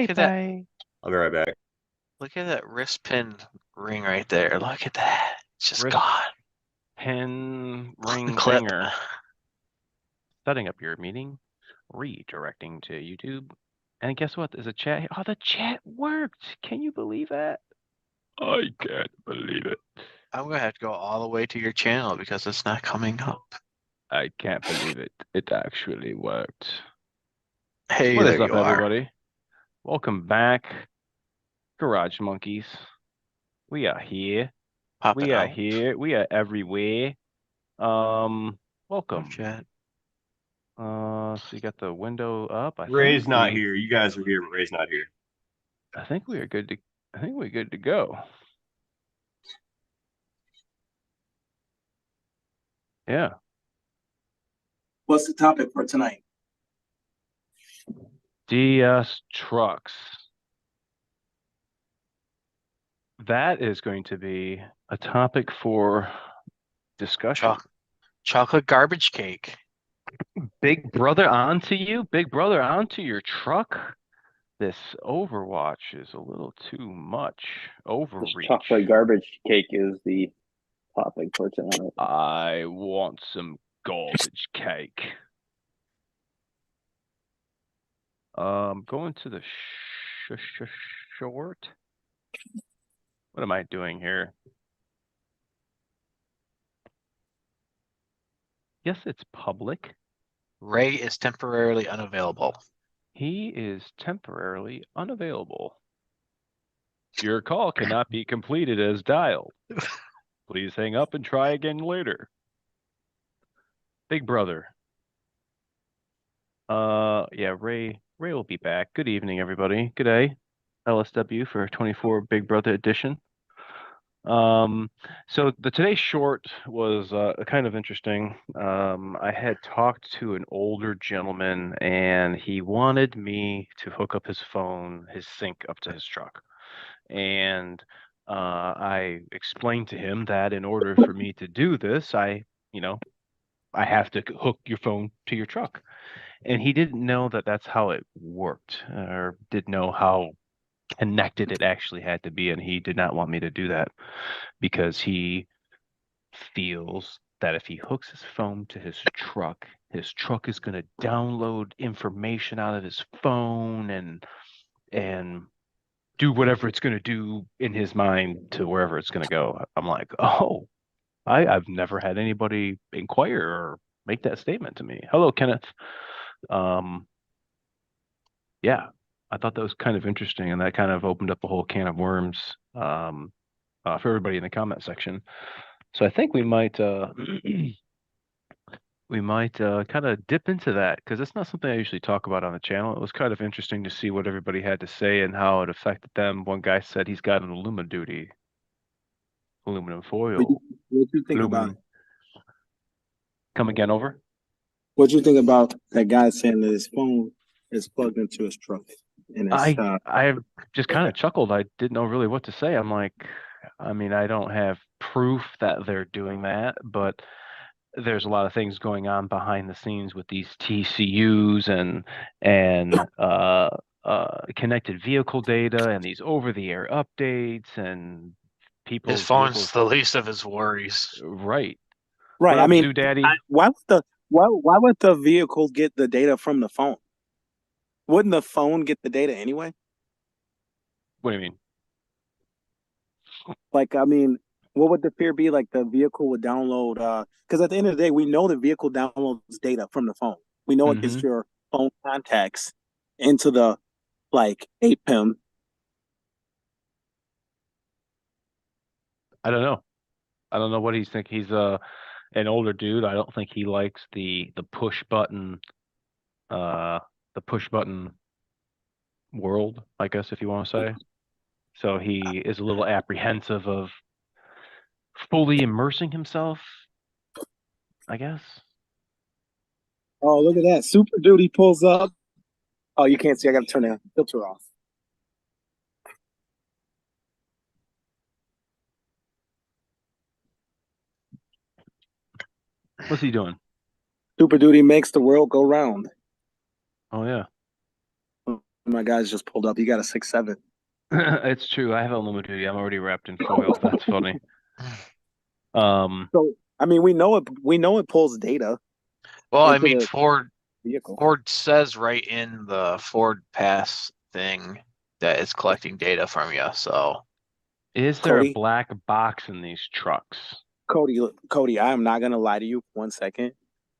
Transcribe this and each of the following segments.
Look at that. bye. I'll be right back. Look at that wrist pin ring right there. Look at that. It's just Wrist gone. pin ring Clip. ringer. Setting up your meeting. Redirecting to YouTube. And guess what? There's a chat. Oh, the chat worked. Can you believe that? I can't believe it. I'm gonna have to go all the way to your channel because it's not coming up. I can't believe it. It actually worked. Hey, What is there up, you are. everybody? Welcome back, Garage Monkeys. We are here. Pop it We are out. here. We are everywhere. Welcome. Chat. So you got the window up. Ray's not here. You guys are here, but Ray's not here. I think we are good to. I think we're good to go. Yeah. What's the topic for tonight? DS trucks. That is going to be a topic for discussion. Chocolate garbage cake. Big brother onto you? Big brother onto your truck? This Overwatch is a little too much. Overreach. This chocolate garbage cake is the topic for tonight. I want some garbage cake. Going to the short. What am I doing here? Yes, it's public. Ray is temporarily unavailable. He is temporarily unavailable. Your call cannot be completed as dialed. Please hang up and try again later. Big brother. Yeah, Ray will be back. Good evening, everybody. Good day. LSW for 24 Big Brother edition. So the today's short was kind of interesting. I had talked to an older gentleman and he wanted me to hook up his phone, his sync up to his truck. And I explained to him that in order for me to do this, I have to hook your phone to your truck. And he didn't know that that's how it worked, or didn't know how connected it actually had to be. And he did not want me to do that because he feels that if he hooks his phone to his truck is going to download information out of his phone and do whatever it's going to do in his mind to wherever it's going to go. I'm like, oh, I've never had anybody inquire or make that statement to me. Hello, Kenneth. Yeah, I thought that was kind of interesting, and that kind of opened up a whole can of worms for everybody in the comment section. So I think we might kind of dip into that because it's not something I usually talk about on the channel. It was kind of interesting to see what everybody had to say and how it affected them. One guy said he's got an aluminum foil. What you think Aluminum. about? Come again, over? What you think about that guy saying that his phone is plugged into his truck? And it's, I just kind of chuckled. I didn't know really what to say. I'm like, I mean, I don't have proof that they're doing that, but there's a lot of things going on behind the scenes with these TCUs and connected vehicle data and these over-the-air updates and people's His phone's vehicles. the least of his worries. Right. right. What I up, mean, Zoo Daddy? why would the vehicle get the data from the phone? Wouldn't the phone get the data anyway? What do you mean? Like, I mean, what would the fear be? Like the vehicle would download, because at the end of the day, we know the vehicle downloads data from the phone. We know it gets your phone contacts into the like APIM. I don't know. I don't know what he's thinking. He's an older dude. I don't think he likes the push button world, I guess, if you want to say. So he is a little apprehensive of fully immersing himself, I guess. Oh, look at that. Super Duty pulls up. Oh, you can't see. I got to turn the filter off. What's he doing? Super Duty makes the world go round. Oh yeah. my guys just pulled up. He got a 6.7. It's true. I have unlimited duty. I'm already wrapped in foil. That's funny. So I mean, we know it pulls data Well, I into mean, the Ford vehicle. says right in the Ford Pass thing that it's collecting data from you. So Is there a Cody, black box in these trucks? Cody, I am not gonna lie to you. 1 second,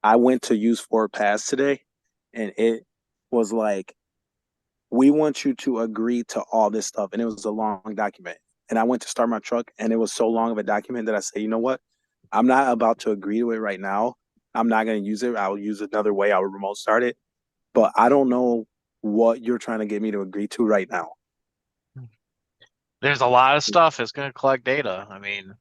I went to use Ford Pass today, and it was like, we want you to agree to all this stuff, and it was a long document. And I went to start my truck, and it was so long of a document that I said, you know what? I'm not about to agree to it right now. I'm not gonna use it. I'll use another way. I'll remote start it. But I don't know what you're trying to get me to agree to right now. there's a lot of stuff it's going to collect data. I mean,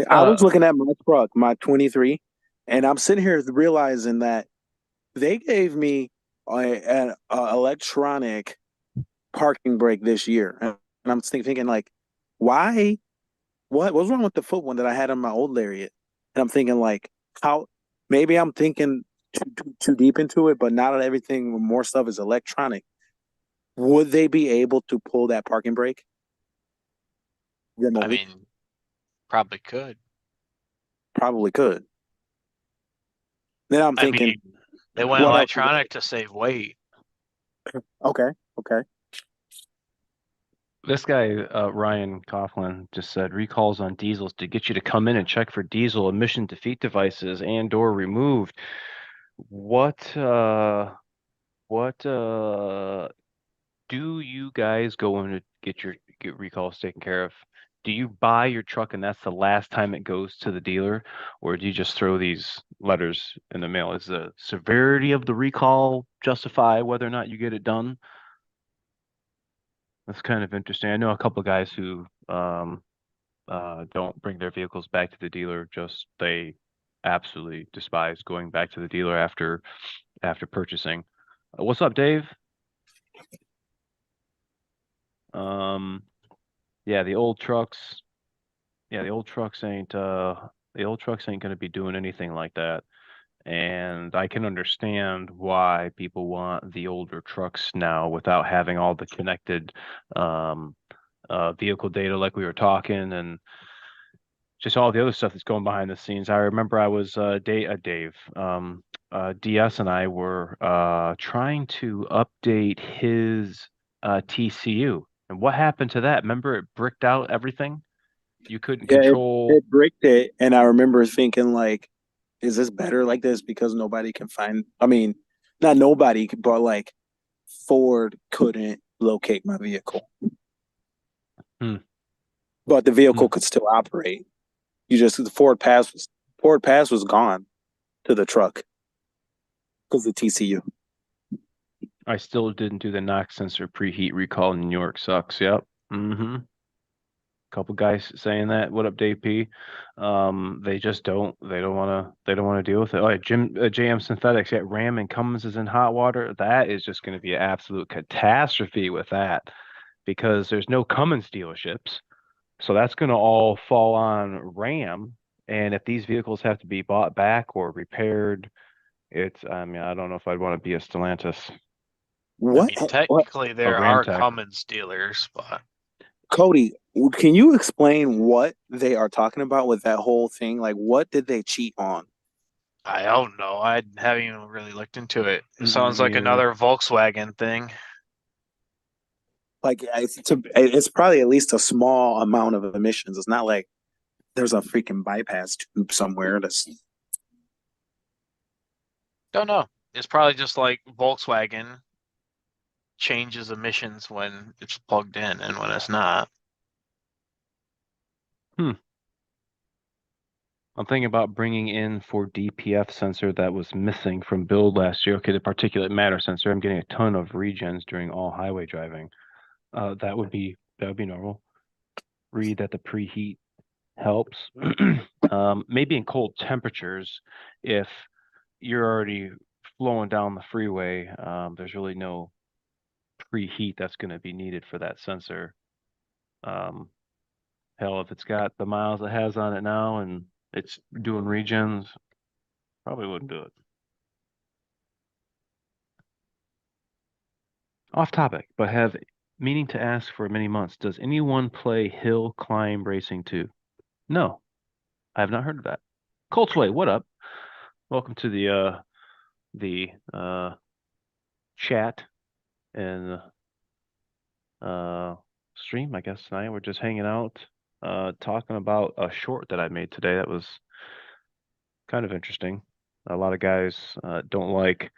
I was looking at my truck, my 23, and I'm sitting here realizing that they gave me an electronic parking brake this year, and I'm thinking like, why? What's wrong with the foot one that I had on my old Lariat? And I'm thinking like, how? Maybe I'm thinking too deep into it, but now that everything, more stuff is electronic, would they be able to pull that parking brake I remotely? mean, probably could. Probably could. Then I'm I thinking, mean, they went what else? electronic to save weight. Okay, okay. This guy, Ryan Coughlin, just said recalls on diesels to get you to come in and check for diesel emission defeat devices and/or removed. What do you guys go in to get recalls taken care of? Do you buy your truck and that's the last time it goes to the dealer, or do you just throw these letters in the mail? Is the severity of the recall justify whether or not you get it done? That's kind of interesting. I know a couple of guys who don't bring their vehicles back to the dealer, just they absolutely despise going back to the dealer after purchasing. What's up, Dave? Um, yeah, the old trucks. Yeah, the old trucks ain't going to be doing anything like that. And I can understand why people want the older trucks now without having all the connected vehicle data like we were talking and just all the other stuff that's going behind the scenes. I remember I was DS and I were trying to update his TCU. And what happened to that? Remember it bricked out everything? You couldn't Yeah, control. it bricked it, and I remember thinking like, is this better like this because nobody can find? I mean, not nobody, but like Ford couldn't locate my vehicle, Hmm. but the Hmm. vehicle could still operate. You just the Ford Pass was gone to the truck because of the TCU. I still didn't do the knock sensor preheat recall in New York sucks. Yep. Mm-hmm. Couple guys saying that. What up, Dave P? They just don't want to deal with it. Oh, yeah, JM Synthetics. Yeah, Ram and Cummins is in hot water. That is just going to be an absolute catastrophe with that because there's no Cummins dealerships. So that's going to all fall on Ram. And if these vehicles have to be bought back or repaired, I mean, I don't know if I'd want to be a Stellantis. I What? mean, technically there are Ramtech. Cummins dealers, but Cody, can you explain what they are talking about with that whole thing? Like, what did they cheat on? I don't know. I haven't even really looked into it. It sounds Me like either. another Volkswagen thing. Like, it's probably at least a small amount of emissions. It's not like there's a freaking bypass tube somewhere that's Don't know. It's probably just like Volkswagen changes emissions when it's plugged in and when it's not. I'm thinking about bringing in for DPF sensor that was missing from build last year. Okay, the particulate matter sensor. I'm getting a ton of regens during all highway driving. That would be normal. Read that the preheat helps. Maybe in cold temperatures, if you're already flowing down the freeway, there's really no preheat that's going to be needed for that sensor. Hell, if it's got the miles it has on it now and it's doing regens, probably wouldn't do it. off topic, but have meaning to ask for many months. Does anyone play Hill Climb Racing 2? No, I have not heard of that. Coltsway, what up? Welcome to the chat and stream, I guess. Tonight we're just hanging out, talking about a short that I made today that was kind of interesting. A lot of guys don't like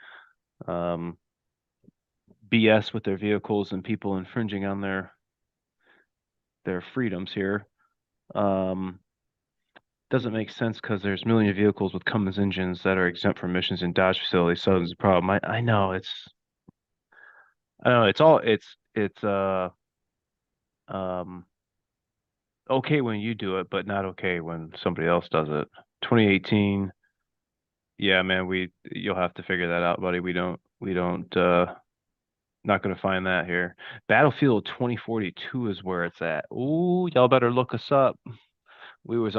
BS with their vehicles and people infringing on their freedoms here. Doesn't make sense because there's millions of vehicles with Cummins engines that are exempt from emissions in Dodge facilities. So there's a problem. I know it's okay when you do it, but not okay when somebody else does it. 2018, yeah, man, you'll have to figure that out, buddy. We don't not gonna find that here. Battlefield 2042 is where it's at. Ooh, y'all better look us up. We were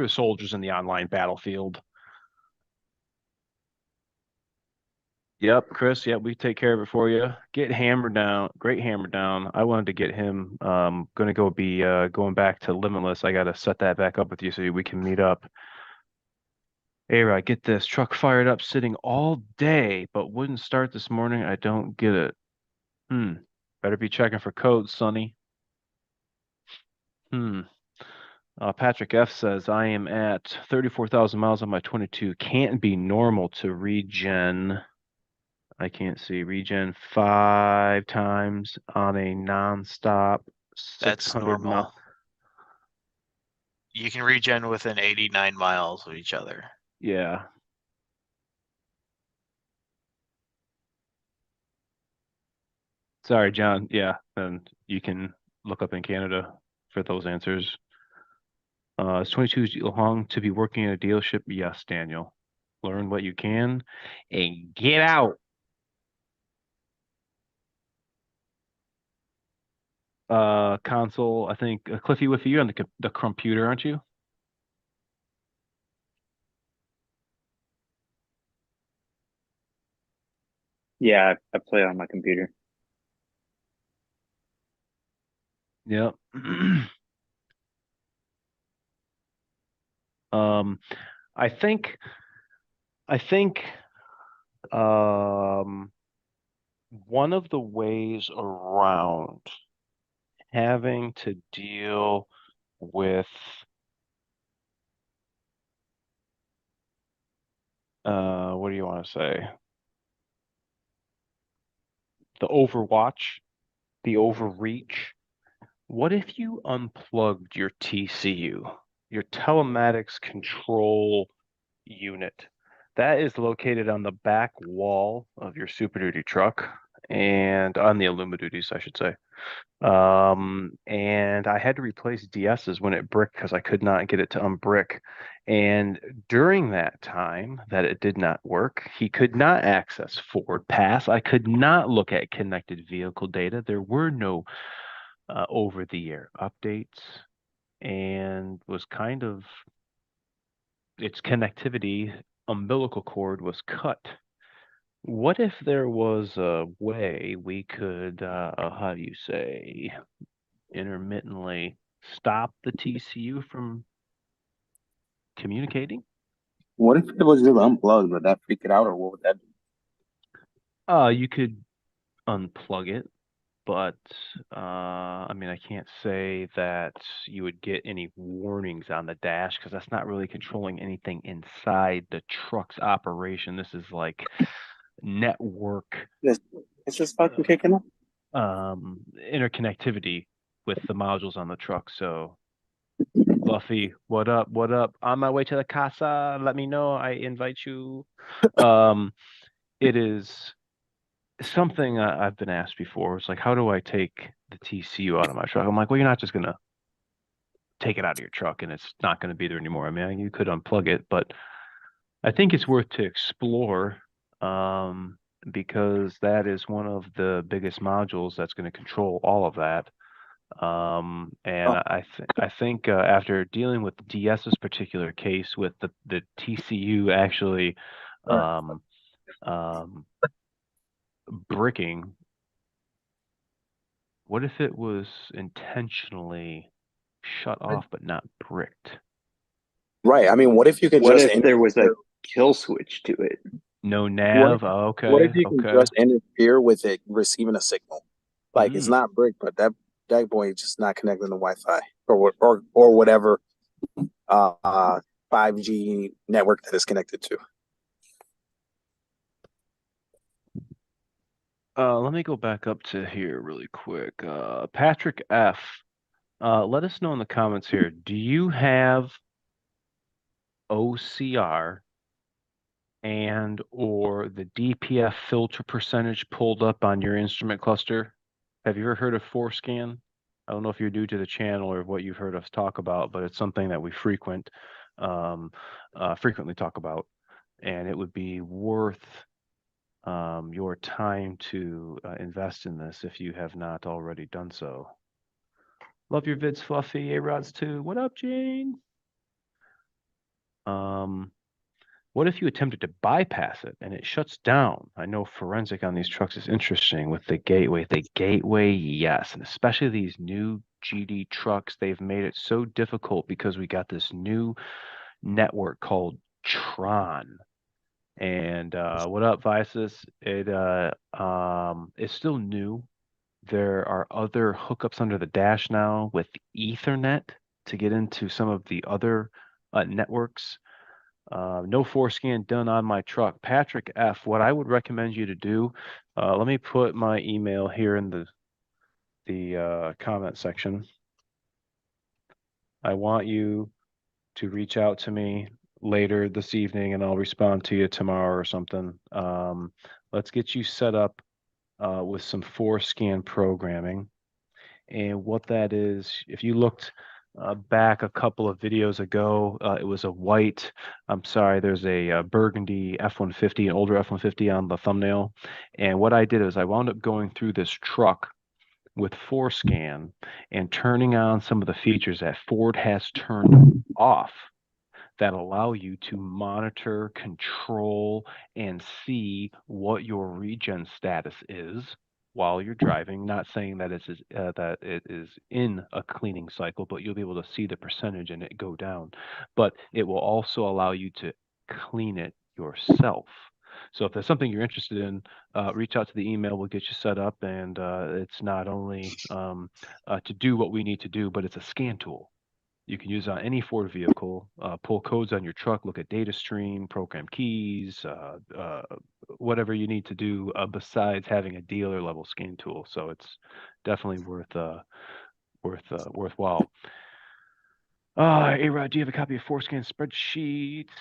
soldiers in the online battlefield. Yep, Chris. Yep, we take care of it for you. Get Hammer Down. Great Hammer Down. I wanted to get him. Gonna go be going back to Limitless. I gotta set that back up with you so we can meet up. Hey, right, get this truck fired up, sitting all day, but wouldn't start this morning. I don't get it. Better be checking for codes, Sonny. Patrick F says, I am at 34,000 miles on my 22. Can't be normal to regen. I can't see regen 5 times on a non-stop That's 600 normal. mile. You can regen within 89 miles of each other. Yeah. Sorry, John. Yeah, and you can look up in Canada for those answers. Is 22 long to be working in a dealership? Yes, Daniel. Learn what you can and get out. Console, I think Cliffy Wiffy, you're on the computer, aren't you? Yeah, I play on my computer. Yep. I think one of the ways around having to deal with what do you want to say? The overwatch, the overreach. What if you unplugged your TCU, your telematics control unit? That is located on the back wall of your Super Duty truck and on the Illumiduties, I should say. And I had to replace DS's when it bricked because I could not get it to unbrick. And during that time that it did not work, he could not access Forward Pass. I could not look at connected vehicle data. There were no over-the-air updates, and was kind of its connectivity umbilical cord was cut. What if there was a way we could, how do you say, intermittently stop the TCU from communicating? What if it was just unplugged? Would that freak it out, or what would that do? You could unplug it, but I mean, I can't say that you would get any warnings on the dash because that's not really controlling anything inside the truck's operation. This is like network It's just fucking kicking up. interconnectivity with the modules on the truck. So Buffy, what up? What up? On my way to the casa. Let me know. I invite you. It is something I've been asked before. It's like, how do I take the TCU out of my truck? I'm like, well, you're not just gonna take it out of your truck and it's not gonna be there anymore. I mean, you could unplug it, but I think it's worth to explore because that is one of the biggest modules that's going to control all of that. And I think after dealing with DS's particular case with the TCU actually bricking, what if it was intentionally shut off but not bricked? Right. I mean, what if you could What just if there was a interfere? kill switch to it? No What nav? if, Oh, what if okay, you can okay. just interfere with it receiving a signal? Like it's Mm. not brick, but that boy is just not connecting to Wi-Fi or whatever 5G network that is connected to. Let me go back up to here really quick. Patrick F. Let us know in the comments here. Do you have OCR and or the DPF filter percentage pulled up on your instrument cluster? Have you ever heard of ForeScan? I don't know if you're new to the channel or what you've heard us talk about, but it's something that we frequently talk about, and it would be worth your time to invest in this if you have not already done so. Love your vids, Fluffy. A-Rods too. What up, Jane? What if you attempted to bypass it and it shuts down? I know forensic on these trucks is interesting with the gateway. The gateway, yes, and especially these new GD trucks, they've made it so difficult because we got this new network called Tron. And what up, Vices? It's still new. There are other hookups under the dash now with Ethernet to get into some of the other networks. No forescan done on my truck. Patrick F., what I would recommend you to do, let me put my email here in the comment section. I want you to reach out to me later this evening and I'll respond to you tomorrow or something. Let's get you set up with some forescan programming. And what that is, if you looked back a couple of videos ago, it was a white, I'm sorry, there's a burgundy F-150, an older F-150 on the thumbnail. And what I did is I wound up going through this truck with forescan and turning on some of the features that Ford has turned off that allow you to monitor, control, and see what your regen status is while you're driving. Not saying that that it is in a cleaning cycle, but you'll be able to see the percentage in it go down. But it will also allow you to clean it yourself. So if there's something you're interested in, reach out to the email. We'll get you set up, and it's not only to do what we need to do, but it's a scan tool. You can use it on any Ford vehicle, pull codes on your truck, look at data stream, program keys, whatever you need to do besides having a dealer level scan tool. So it's definitely worthwhile. A-Rod, do you have a copy of Forescan spreadsheets?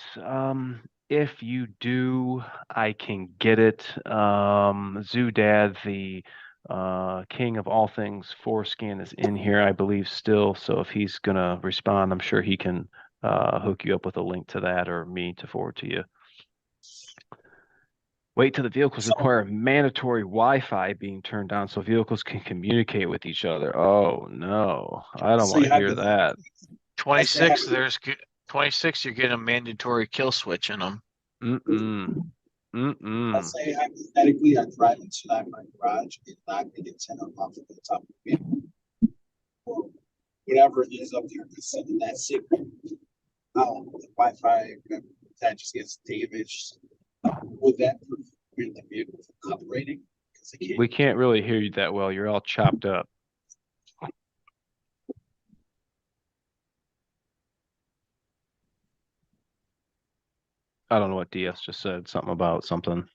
If you do, I can get it. Zoodad, the king of all things Forescan, is in here, I believe, still. So if he's gonna respond, I'm sure he can hook you up with a link to that or me to forward to you. Wait till the vehicles require mandatory Wi-Fi being turned on so vehicles can communicate with each other. Oh no, I don't want to hear that. 26, 26, you're getting a mandatory kill switch in them. Let's say hypothetically I drive inside my garage and knock the antenna off of the top of the vehicle. Or whatever it is up there that's sending that signal. The Wi-Fi that just gets damaged. Would that prevent the vehicle from operating? We can't really hear you that well. You're all chopped up. I don't know what DS just said. Something about something.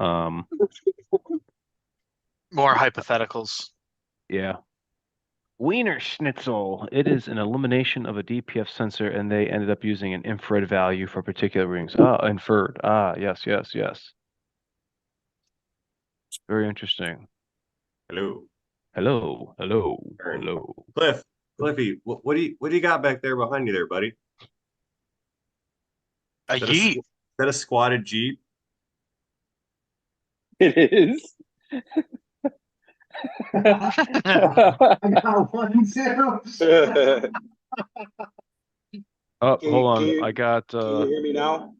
More hypotheticals. Yeah. Wiener Schnitzel. It is an elimination of a DPF sensor, and they ended up using an infrared value for particular rings. Inferred. Yes. Very interesting. Hello. Cliffy, what do you got back there behind you there, buddy? A yeet. Is that a squatted Jeep? It is. I got one too. Oh, hold on. I got Can you hear me now?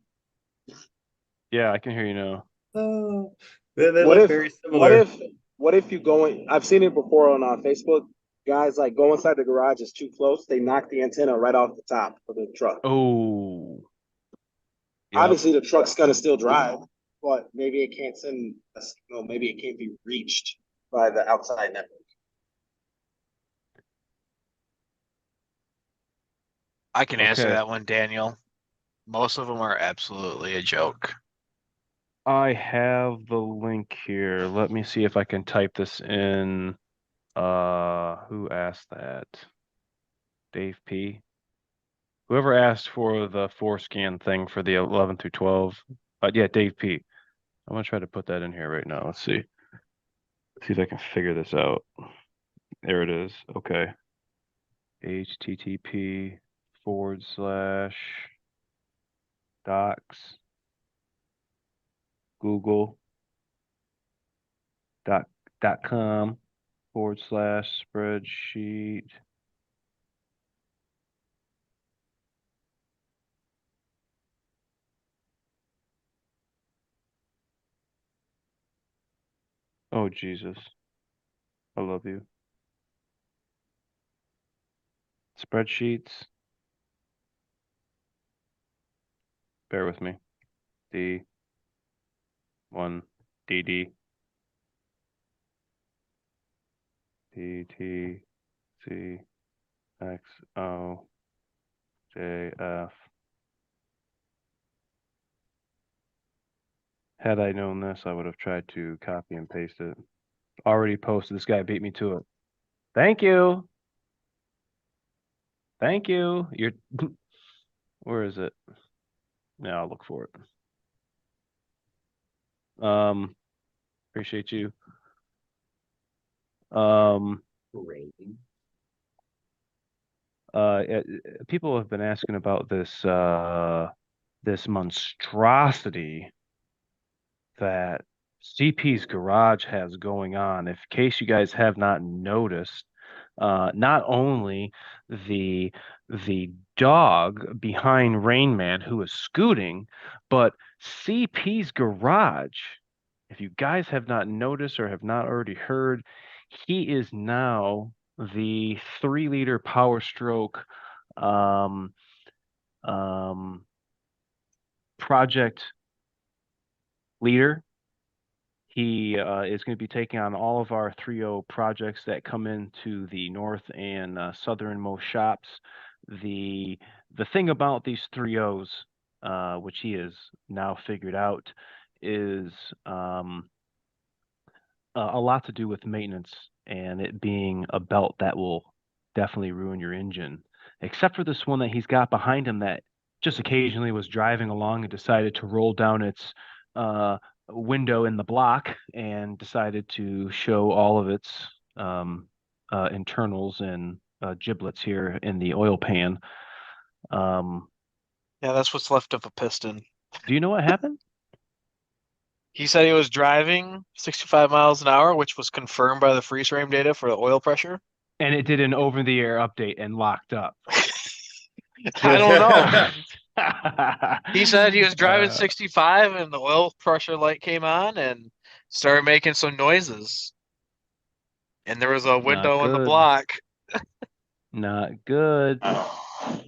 yeah, I can hear you now. Oh, they What look if, very what similar. if, what if you go in? I've seen it before on Facebook. Guys like go inside the garage, it's too close. They knock the antenna right off the top of the truck. Oh, yep. Obviously, the truck's gonna still drive, but maybe it can't send a signal. Maybe it can't be reached by the outside network. I can answer Okay. that one, Daniel. Most of them are absolutely a joke. I have the link here. Let me see if I can type this in. Who asked that? Dave P. Whoever asked for the forescan thing for the 11 through 12. Yeah, Dave P. I'm gonna try to put that in here right now. Let's see. See if I can figure this out. There it is. Okay. http://docs google.com/spreadsheet. Oh, Jesus. I love you. Spreadsheets. Bear with me. D1 DD DT CXOJF. Had I known this, I would have tried to copy and paste it. Already posted. This guy beat me to it. Thank you. Thank you. You're where is it? Yeah, I'll look for it. Appreciate you. People have been asking about this this monstrosity that CP's Garage has going on. If in case you guys have not noticed, not only the dog behind Rain Man who is scooting, but CP's Garage. If you guys have not noticed or have not already heard, he is now the 3-liter Power Stroke project leader. He is going to be taking on all of our 3.0 projects that come into the north and southernmost shops. The thing about these 3.0s, which he has now figured out, is a lot to do with maintenance and it being a belt that will definitely ruin your engine. Except for this one that he's got behind him that just occasionally was driving along and decided to roll down its window in the block and decided to show all of its internals and giblets here in the oil pan. Yeah, that's what's left of a piston. Do you know what happened? He said he was driving 65 miles an hour, which was confirmed by the freeze frame data for the oil pressure. And it did an over-the-air update and locked up. I don't know. He said he was driving 65 and the oil pressure light came on and started making some noises. And there was a window in the block. Not good. How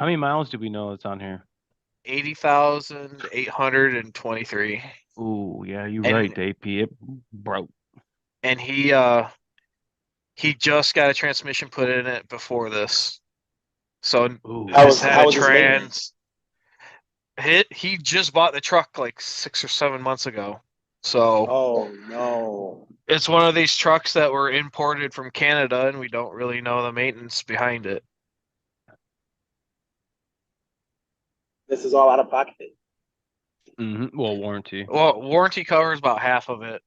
many miles do we know it's on here? 80,823. Ooh, yeah, you're right, DP. It broke. And he just got a transmission put in it before this. So How was his maintenance? He just bought the truck like 6 or 7 months ago. So oh no. It's one of these trucks that were imported from Canada and we don't really know the maintenance behind it. This is all out of pocket. Well, warranty. Well, warranty covers about half of it.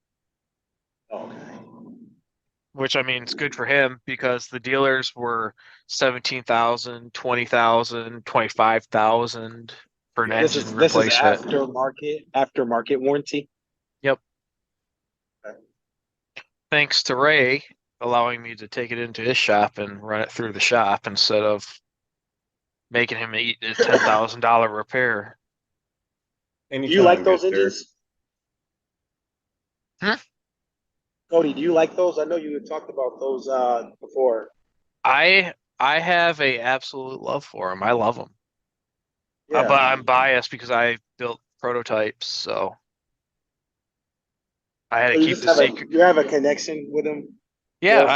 Okay. Which I mean, it's good for him because the dealers were 17,000, 20,000, 25,000 for an engine replacement. This is aftermarket warranty. Yep. Okay. Thanks to Ray allowing me to take it into his shop and run it through the shop instead of making him eat a $10,000 repair. And Do you like those engines? Cody, do you like those? I know you had talked about those before. I have a absolute love for them. I love them. Yeah. But I'm biased because I built prototypes, so I had So to you keep just the have secret. you have a connection with them Yeah, more so.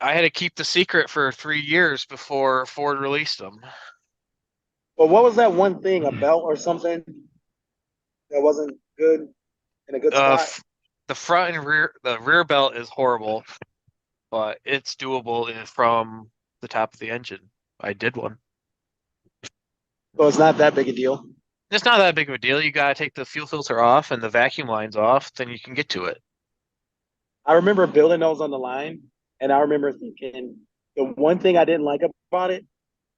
I had to keep the secret for 3 years before Ford released them. But what was that one thing, a belt or something that wasn't good in a good spot? The front and the rear belt is horrible, but it's doable from the top of the engine. I did one. So it's not that big a deal. It's not that big of a deal. You gotta take the fuel filter off and the vacuum lines off, then you can get to it. I remember building those on the line, and I remember thinking the one thing I didn't like about it,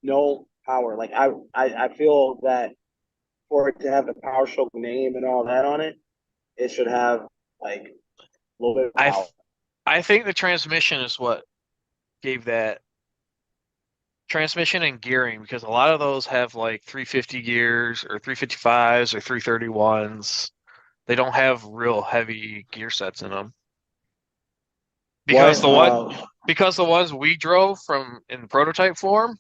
no power. Like I feel that for it to have the Power Stroke name and all that on it, it should have like a little bit of I power. I think the transmission is what gave that transmission and gearing because a lot of those have like 350 gears or 355s or 331s. They don't have real heavy gear sets in them. Because What? because the ones we drove from in prototype form,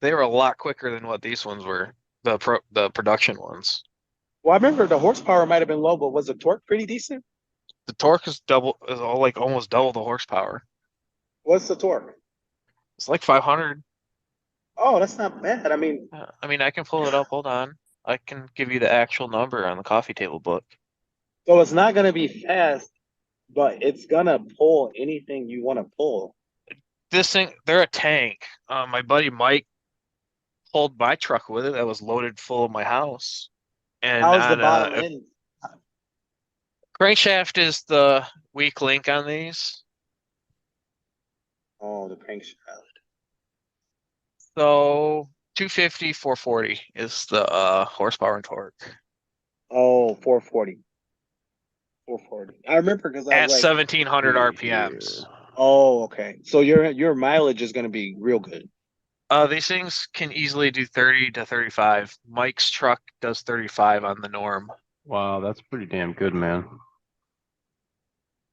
they were a lot quicker than what these ones were, the production ones. Well, I remember the horsepower might have been low, but was the torque pretty decent? The torque is all like almost double the horsepower. What's the torque? It's like 500. Oh, that's not bad. I mean, I mean, I can pull it up. Hold on. I can give you the actual number on the coffee table book. so it's not gonna be fast, but it's gonna pull anything you want to pull. This thing, they're a tank. My buddy Mike pulled my truck with it that was loaded full of my house. And How's the on bottom a end? crankshaft is the weak link on these. Oh, the crankshaft. So 250, 440 is the horsepower and torque Oh, 440. 440. I remember because I at was like, 1700 See here. RPMs. oh, okay. So your mileage is gonna be real good. These things can easily do 30 to 35. Mike's truck does 35 on the norm, Wow, that's pretty damn good, man.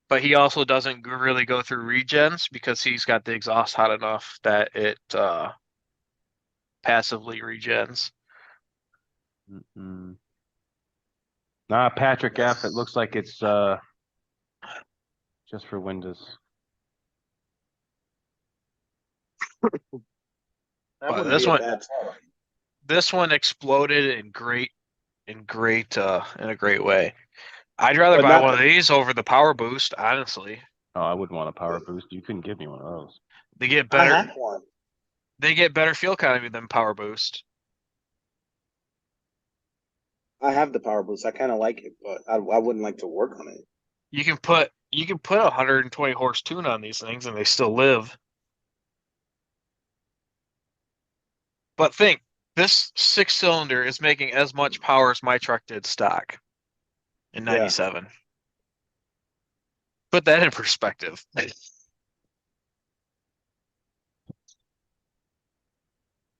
but he also doesn't really go through regens because he's got the exhaust hot enough that it passively regens. Mm-mm. Nah, Patrick F. It looks like it's just for Windows. That But wouldn't this be a one, bad car. this one exploded in a great way. I'd rather But buy not one of these over the Power Boost, honestly. Oh, I wouldn't want a power boost. You couldn't give me one of those. They get I better have one. they get better fuel economy than Power Boost. I have the power boost. I kind of like it, but I wouldn't like to work on it. You can put 120 horse tune on these things and they still live. But think, this 6-cylinder is making as much power as my truck did stock in Yeah. 97. Put that in perspective.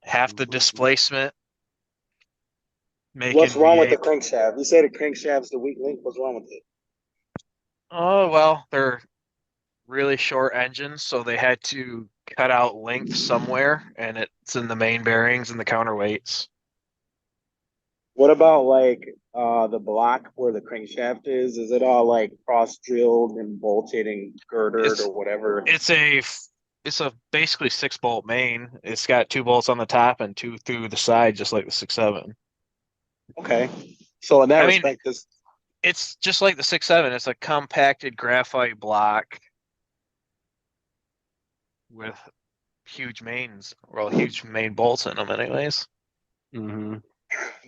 Half the displacement. Making What's wrong with the V8. crankshaft? You say the crankshaft's the weak link. What's wrong with it? Oh, well, they're really short engines, so they had to cut out length somewhere, and it's in the main bearings and the counterweights. What about like the block where the crankshaft is? Is it all like cross drilled and bolted and girdered It's or whatever? it's a basically 6-bolt main. It's got 2 bolts on the top and 2 through the side, just like the 6.7. Okay. So in that I mean, respect, this it's just like the 6.7. It's a compacted graphite block with huge mains, well, huge main bolts in them, anyways. Mm-hmm.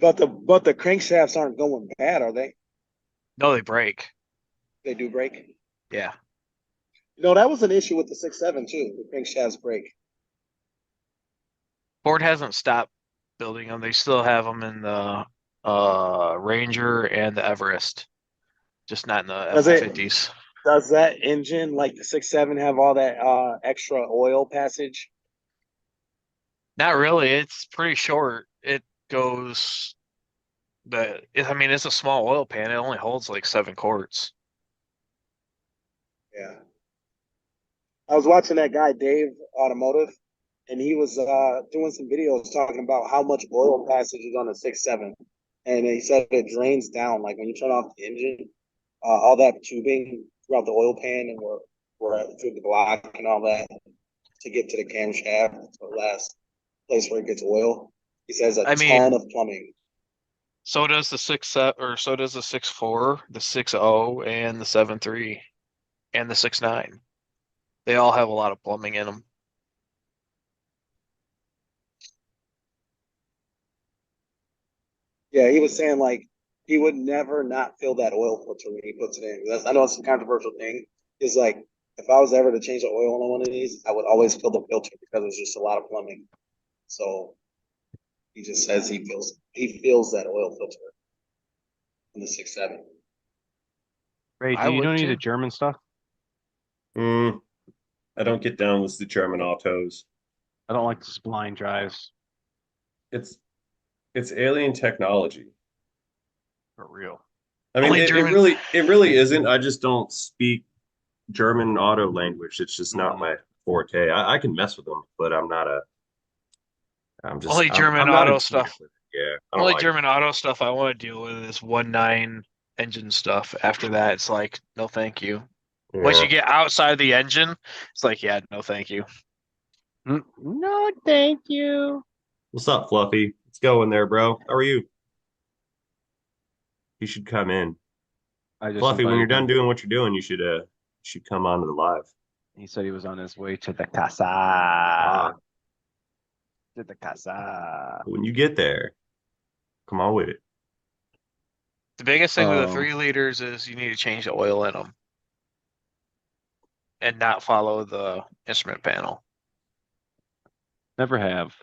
but the crankshafts aren't going bad, are they? No, they break. They do break. Yeah. No, that was an issue with the 6.7 too. The crankshafts break. Ford hasn't stopped building them. They still have them in the Ranger and the Everest, just not in the Does it- F-150s. Does that engine like the 6.7 have all that extra oil passage? Not really. It's pretty short. It goes I mean, it's a small oil pan. It only holds like 7 quarts. Yeah. I was watching that guy, Dave Automotive, and he was doing some videos talking about how much oil passage is on a 6.7. And he said it drains down. Like when you turn off the engine, all that tubing throughout the oil pan and we're through the block and all that to get to the camshaft, the last place where it gets oil. He says a I ton mean, of plumbing. so does the 6.7, or so does the 6.4, the 6.0, and the 7.3, and the 6.9. They all have a lot of plumbing in them. Yeah, he was saying like he would never not fill that oil filter when he puts it in. I know it's a controversial thing. Is like if I was ever to change the oil on one of these, I would always fill the filter because it's just a lot of plumbing. So he just says he feels that oil filter in the 6.7. Ray, I do you would know any of the too. German stuff? Mm, I don't get down with the German autos. I don't like the spline drives It's it's alien technology. for real. I mean, Only it German. really isn't. I just don't speak German auto language. It's just not my forte. I can mess with them, but Only German I'm not auto intuitive stuff. with it. Yeah, I don't Only like it. German auto stuff I want to deal with is 1.9 engine stuff. After that, it's like, no, thank you. Once Yeah. you get outside the engine, it's like, yeah, no, thank you. No, thank you. What's up, Fluffy? Let's go in there, bro. How are you? You should come in. I just Fluffy, when you're invited done him. doing what you're doing, you should come on to the live. He said he was on his way to the casa. Ah, To the casa. when you get there, come on with it. The biggest thing with the Um, 3 liters is you need to change the oil in them and not follow the instrument panel. never have.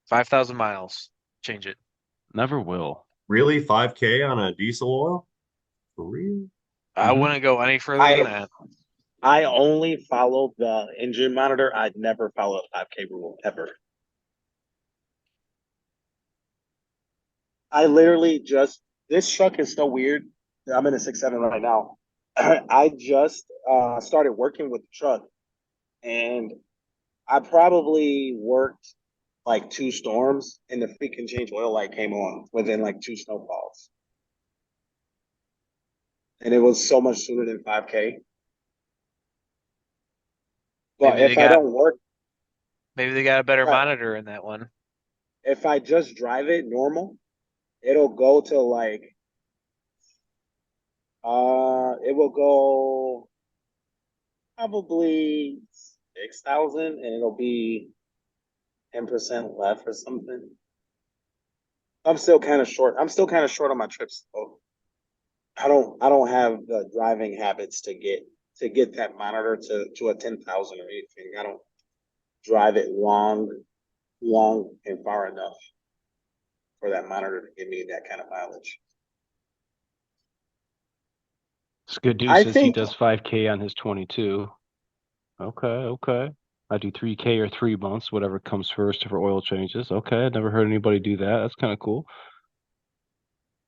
5,000 miles, change it. Never will. Really, 5K on a diesel oil? For real? I Mhm. wouldn't go any further than that. I only follow the engine monitor. I'd never follow a 5K rule ever. I literally just this truck is so weird. I'm in a 6.7 right now. I just started working with the truck, and I probably worked like 2 storms, and the freaking change oil light came on within like 2 snowfalls, and it was so much sooner than 5K. But Maybe they if I got don't work, maybe they got a better uh, monitor in that one. if I just drive it normal, it'll go to like it will go probably 6,000, and it'll be 10% left or something. I'm still kind of short. I'm still kind of short on my trips. So I don't have the driving habits to get that monitor to a 10,000 or anything. I don't drive it long and far enough for that monitor to give me that kind of mileage. It's good dude I says he think does 5K on his 22. Okay, okay. I do 3K or 3 months, whatever comes first for oil changes. Okay, I never heard anybody do that. That's kind of cool.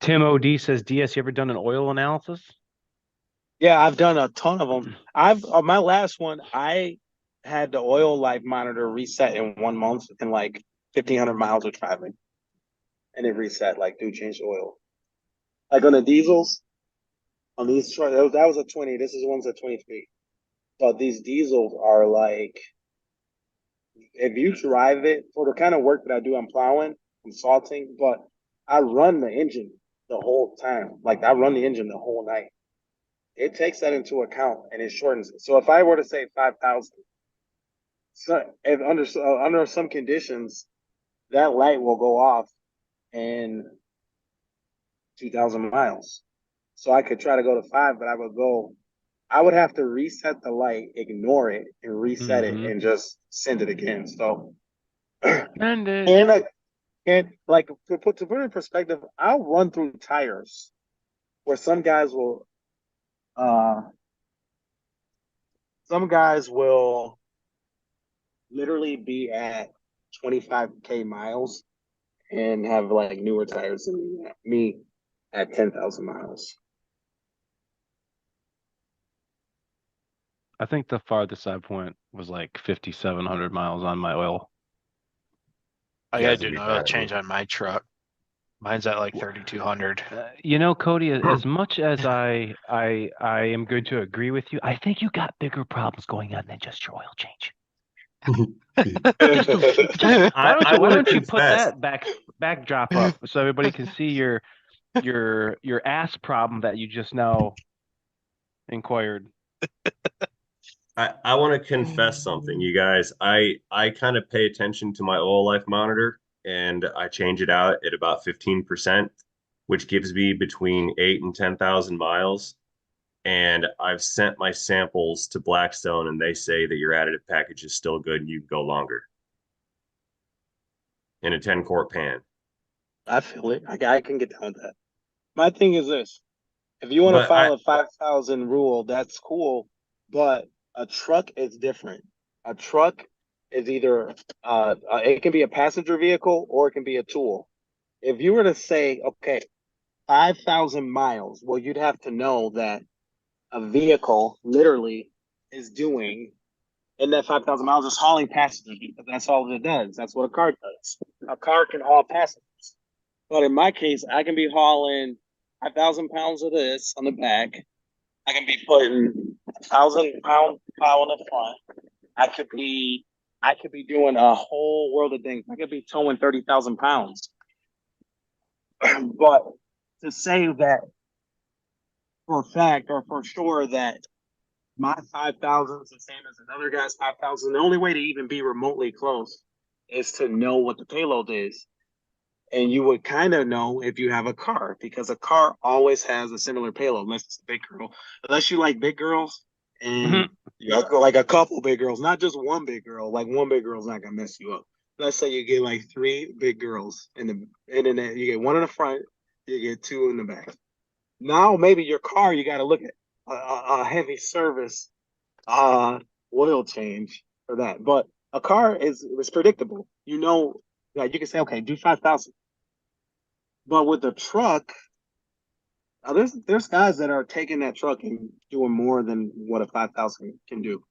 Tim OD says, DS, you ever done an oil analysis? Yeah, I've done a ton of them. I've my last one, I had the oil life monitor reset in 1 month and like 1,500 miles of driving, and it reset. Like, dude, change the oil. Like on the diesels, on these trucks, that was a 20. This is one's a 23. But these diesels are like, if you drive it for the kind of work that I do, I'm plowing, I'm salting, but I run the engine the whole time. Like I run the engine the whole night. It takes that into account and it shortens it. So if I were to say 5,000, so if under some conditions, that light will go off in 2,000 miles. So I could try to go to 5, but I would have to reset the light, ignore it, and reset it, Mm-hmm. and just send it again. So, And it. and I can't like to put it in perspective. I'll run through tires where uh, some guys will literally be at 25K miles and have like newer tires than me at 10,000 miles. I think the farthest I've went was like 5,700 miles on my oil. I Yeah, gotta it's do a an big oil bad change one. on my truck. Mine's at like 3,200. You know, Cody, as much as I am going to agree with you, I think you got bigger problems going on than just your oil change. Just I why want to don't you put confess. that backdrop up so everybody can see your ass problem that you just now inquired. I want to confess something, you guys. I kind of pay attention to my oil life monitor, and I change it out at about 15%, which gives me between 8 and 10,000 miles. And I've sent my samples to Blackstone, and they say that your additive package is still good and you can go longer in a 10-quart pan. I feel it. I can get down with that. My thing is this: if you want to But file a 5,000 rule, that's cool. But a truck is different. A truck is either it can be a passenger vehicle or it can be a tool. If you were to say, okay, 5,000 miles, well, you'd have to know that a vehicle literally is doing in that 5,000 miles is hauling passengers because that's all it does. That's what a car does. A car can haul passengers. But in my case, I can be hauling 5,000 pounds of this on the back. I can be putting 1,000 pound plow on the front. I could be doing a whole world of things. I could be towing 30,000 pounds. But to say that for a fact or for sure that my 5,000 is the same as another guy's 5,000, the only way to even be remotely close is to know what the payload is. And you would kind of know if you have a car because a car always has a similar payload, unless it's a big girl. Unless you like big girls and you have like a couple big girls, not just one big girl. Like one big girl's not gonna mess you up. Let's say you get like 3 big girls in the internet. You get one in the front, you get 2 in the back. Now maybe your car, you got to look at a heavy service oil change for that. But a car is predictable. You know, like you can say, okay, do 5,000. But with the truck, there's guys that are taking that truck and doing more than what a 5,000 can do.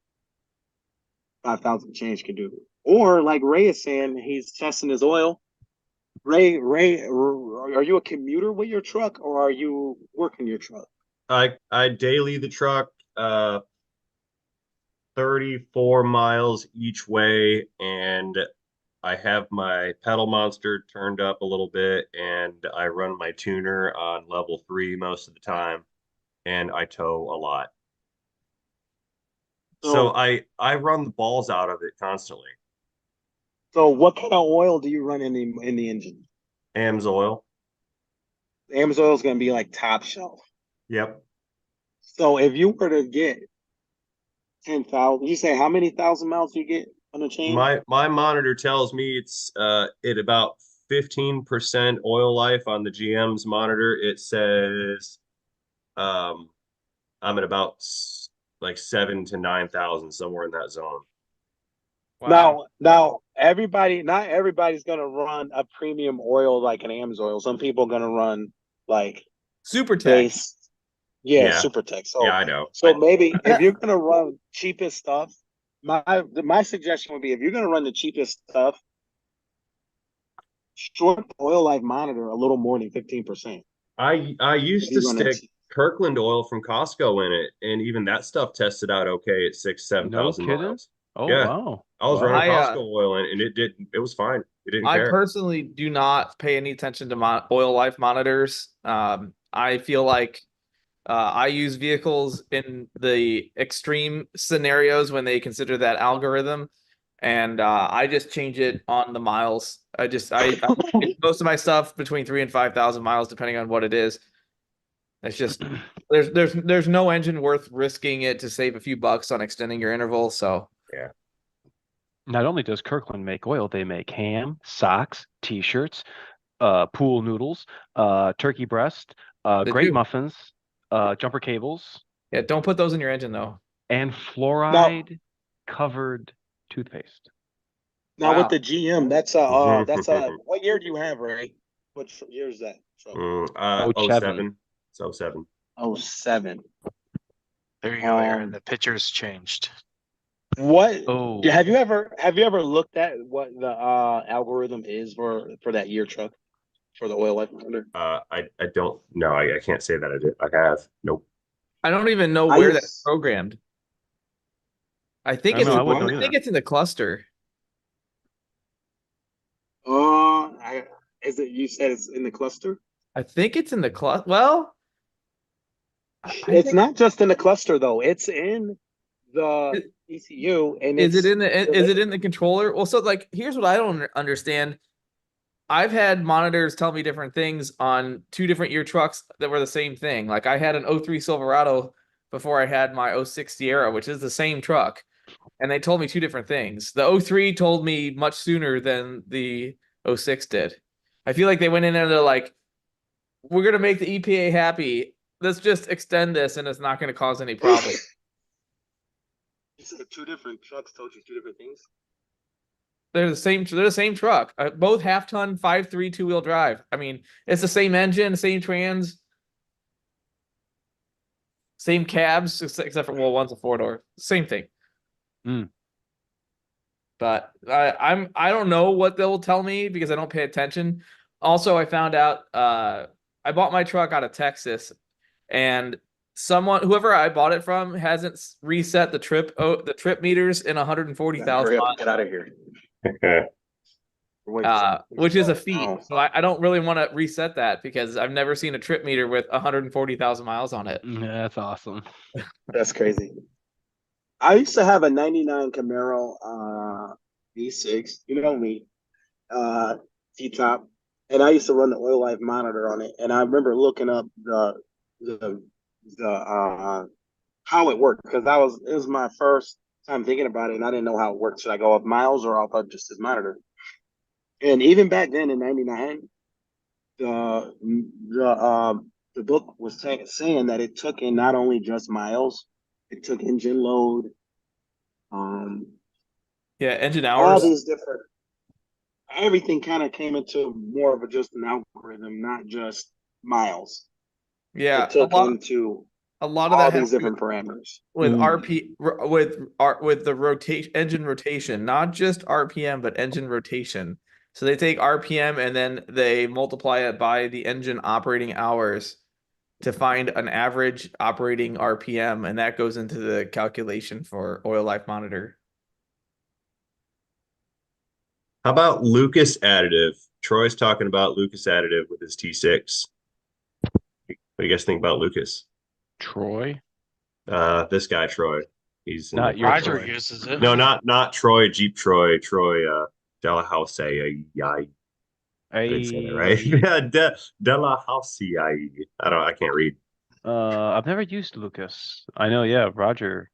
5,000 change can do. Or like Ray is saying, he's testing his oil. Ray, are you a commuter with your truck or are you working your truck? I daily the truck 34 miles each way, and I have my pedal monster turned up a little bit, and I run my tuner on level 3 most of the time, and I tow a lot. So I run the balls out of it constantly. So what kind of oil do you run in the engine? AMSOIL. AMSOIL is going to be like top shelf. Yep. So if you were to get 10,000, you say how many thousand miles do you get on a change? My monitor tells me it's at about 15% oil life on the GM's monitor. It says I'm at about like 7 to 9,000, somewhere in that zone. Wow. Now not everybody's gonna run a premium oil like an AMSOIL. Some people are gonna run like Super tech. base, Super Tech. So Yeah, I know. maybe if you're gonna run cheapest stuff, my suggestion would be if you're gonna run the cheapest stuff, short oil life monitor a little more than 15%. I used to stick Kirkland oil from Costco in it, and even that stuff tested out okay at 6,000-7,000 kidding? miles. Oh, Yeah. wow. I was Wow. running I, Costco oil and it was fine. It didn't I care. personally do not pay any attention to oil life monitors. I feel like I use vehicles in the extreme scenarios when they consider that algorithm, and I just change it on the miles. I most of my stuff between 3,000 and 5,000 miles, depending on what it is. It's just there's no engine worth risking it to save a few bucks on extending your interval. So Yeah. Not only does Kirkland make oil, they make ham, socks, t-shirts, pool noodles, turkey breast, They great do. muffins, jumper cables, yeah, don't put those in your engine though. and fluoride covered toothpaste. Now Wow. with the GM, that's what year do you have, Ray? What year is that? So 07. It's 07. 07. There you go, Aaron. Um, The picture's changed. What Oh, have you ever looked at what the algorithm is for that year truck for the oil life monitor? I don't know. I can't say that I did. I have. Nope. I don't even know I where that's used programmed. I I think don't it's know. I Is it wouldn't what? know I think either. it's in the cluster. Is it you said it's in the cluster? I think it's in the cluster. Well, I It's think not just in the cluster though. It's in the i- ECU and is it it's in the is it in the controller? Well, so like here's what I don't understand. I've had monitors tell me different things on two different year trucks that were the same thing. Like I had an '03 Silverado before I had my '06 Sierra, which is the same truck, and they told me two different things. The '03 told me much sooner than the '06 did. I feel like they went in and they're like, we're gonna make the EPA happy. Let's just extend this, and it's not going to cause any problems. You said two different trucks told you two different things. They're the same. They're the same truck. Both half ton, 5.3 2-wheel drive. I mean, it's the same engine, same trans, same cabs, except for well, one's a 4-door. Same thing. Mm. But I don't know what they'll tell me because I don't pay attention. Also, I found out I bought my truck out of Texas, and whoever I bought it from hasn't reset the trip meters in 140,000 Hurry up and miles. get out of here. Which is a feat. Oh, So I don't really want to reset that because I've never seen a trip meter with 140,000 miles on it. Yeah, that's awesome. that's crazy. I used to have a 99 Camaro V6, you know me, T-top, and I used to run the oil life monitor on it. And I remember looking up the how it worked because it was my first time thinking about it and I didn't know how it worked. Should I go off miles or off of just his monitor? And even back then in '99, the book was saying that it took in not only just miles, it took engine load, um, Yeah, engine all hours. these different. Everything kind of came into more of just an algorithm, not just miles. Yeah, It took into a lot of all that has these to do different parameters. with with the rotation engine rotation, not just RPM, but engine rotation. So they take RPM and then they multiply it by the engine operating hours to find an average operating RPM, and that goes into the calculation for oil life monitor. How about Lucas Additive? Troy's talking about Lucas Additive with his T6. What do you guys think about Lucas? Troy, This guy Troy. He's in not the your Roger Troy. uses it. No, not Troy, Jeep Troy, Delahoussaye. I didn't say that right. Yeah, Delahoussaye. I can't read. I've never used Lucas. I know, yeah, Roger.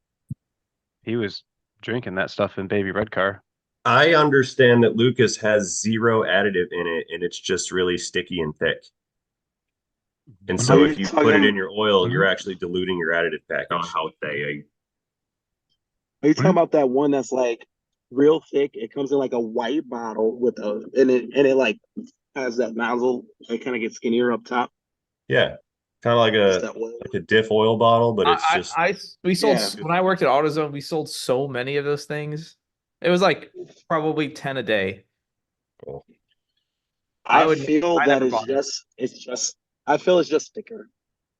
He was drinking that stuff in Baby Red Car. I understand that Lucas has zero additive in it, and it's just really sticky and thick. And Are so you if you put it in talking? your oil, Mhm. you're actually diluting your additive package. Are you talking about that one that's like real thick? It comes in like a white bottle with and it like has that nozzle. It kind of gets skinnier up top. Yeah, kind of like Just a that oil. diff oil bottle, but it's just We sold Yeah. when I worked at AutoZone, we sold so many of those things. It was like probably 10 a day. I feel I that never it's bought it. just I feel it's just thicker.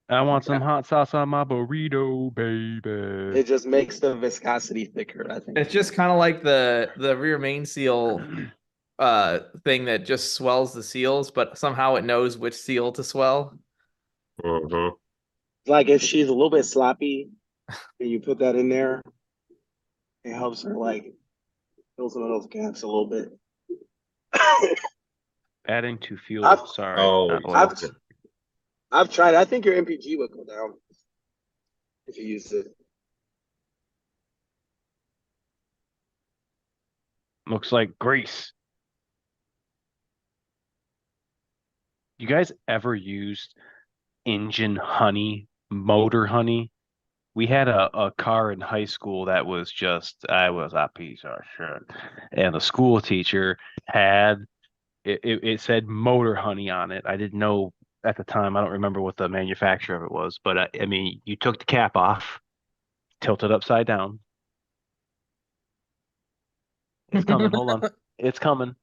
I want some hot sauce on my burrito, baby. It just makes the viscosity thicker, I think. It's just kind of like the rear main seal thing that just swells the seals, but somehow it knows which seal to swell. mhm. Like if she's a little bit sloppy and you put that in there, it helps her like fill some of those gaps a little bit. Adding to fuel. I've- Sorry, Oh, not oil. I've tried. I think your MPG would go down if you use it. Looks like grease. You guys ever used engine honey, motor honey? We had a car in high school that was just, I was a piece of shit. And the school teacher had, it said motor honey on it. I didn't know at the time, I don't remember what the manufacturer of it was, but I mean, you took the cap off Tilt it upside down. It's coming. Hold on. It's coming.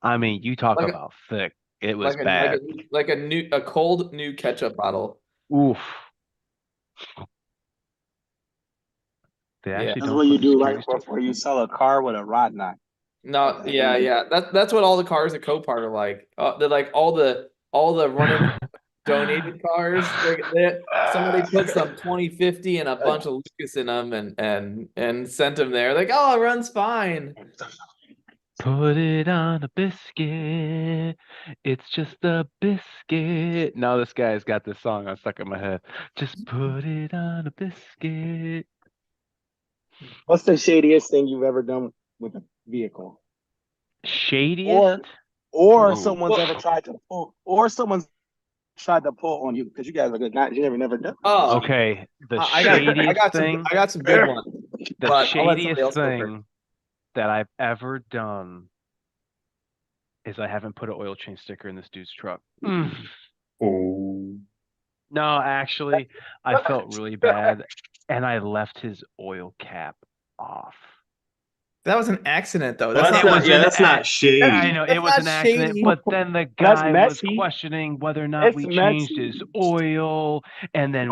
I mean, you talk Like a- about thick. It was like a bad. a cold new ketchup bottle. Oof. They Yeah. actually That's don't what you put the do right security before you sell a car with a rod knot. No, yeah. That's what all the cars at Copart are like. They're like all the running donated cars. Somebody put some 2050 and a bunch of Lucas in them and sent them there. Like, oh, it runs fine. Put it on a biscuit. It's just a biscuit. Now this guy's got this song on stuck in my head. Just put it on a biscuit. What's the shadiest thing you've ever done with a vehicle? Shadiest? Or Ooh. someone's ever tried to pull, on you because you guys are good. Not you never done. Oh, Okay, the I shadiest got thing. I got some good ones. The but I'll let somebody shadiest else go first. thing that I've ever done is I haven't put an oil change sticker in this dude's truck. Oh. No, actually, I felt really bad, and I left his oil cap off. That was an accident, though. Well, That's that's not. not, yeah, that's not shady. I know That's it was not an accident, shady. but then the That's guy was messy. questioning whether or not It's we changed messy. his oil, and then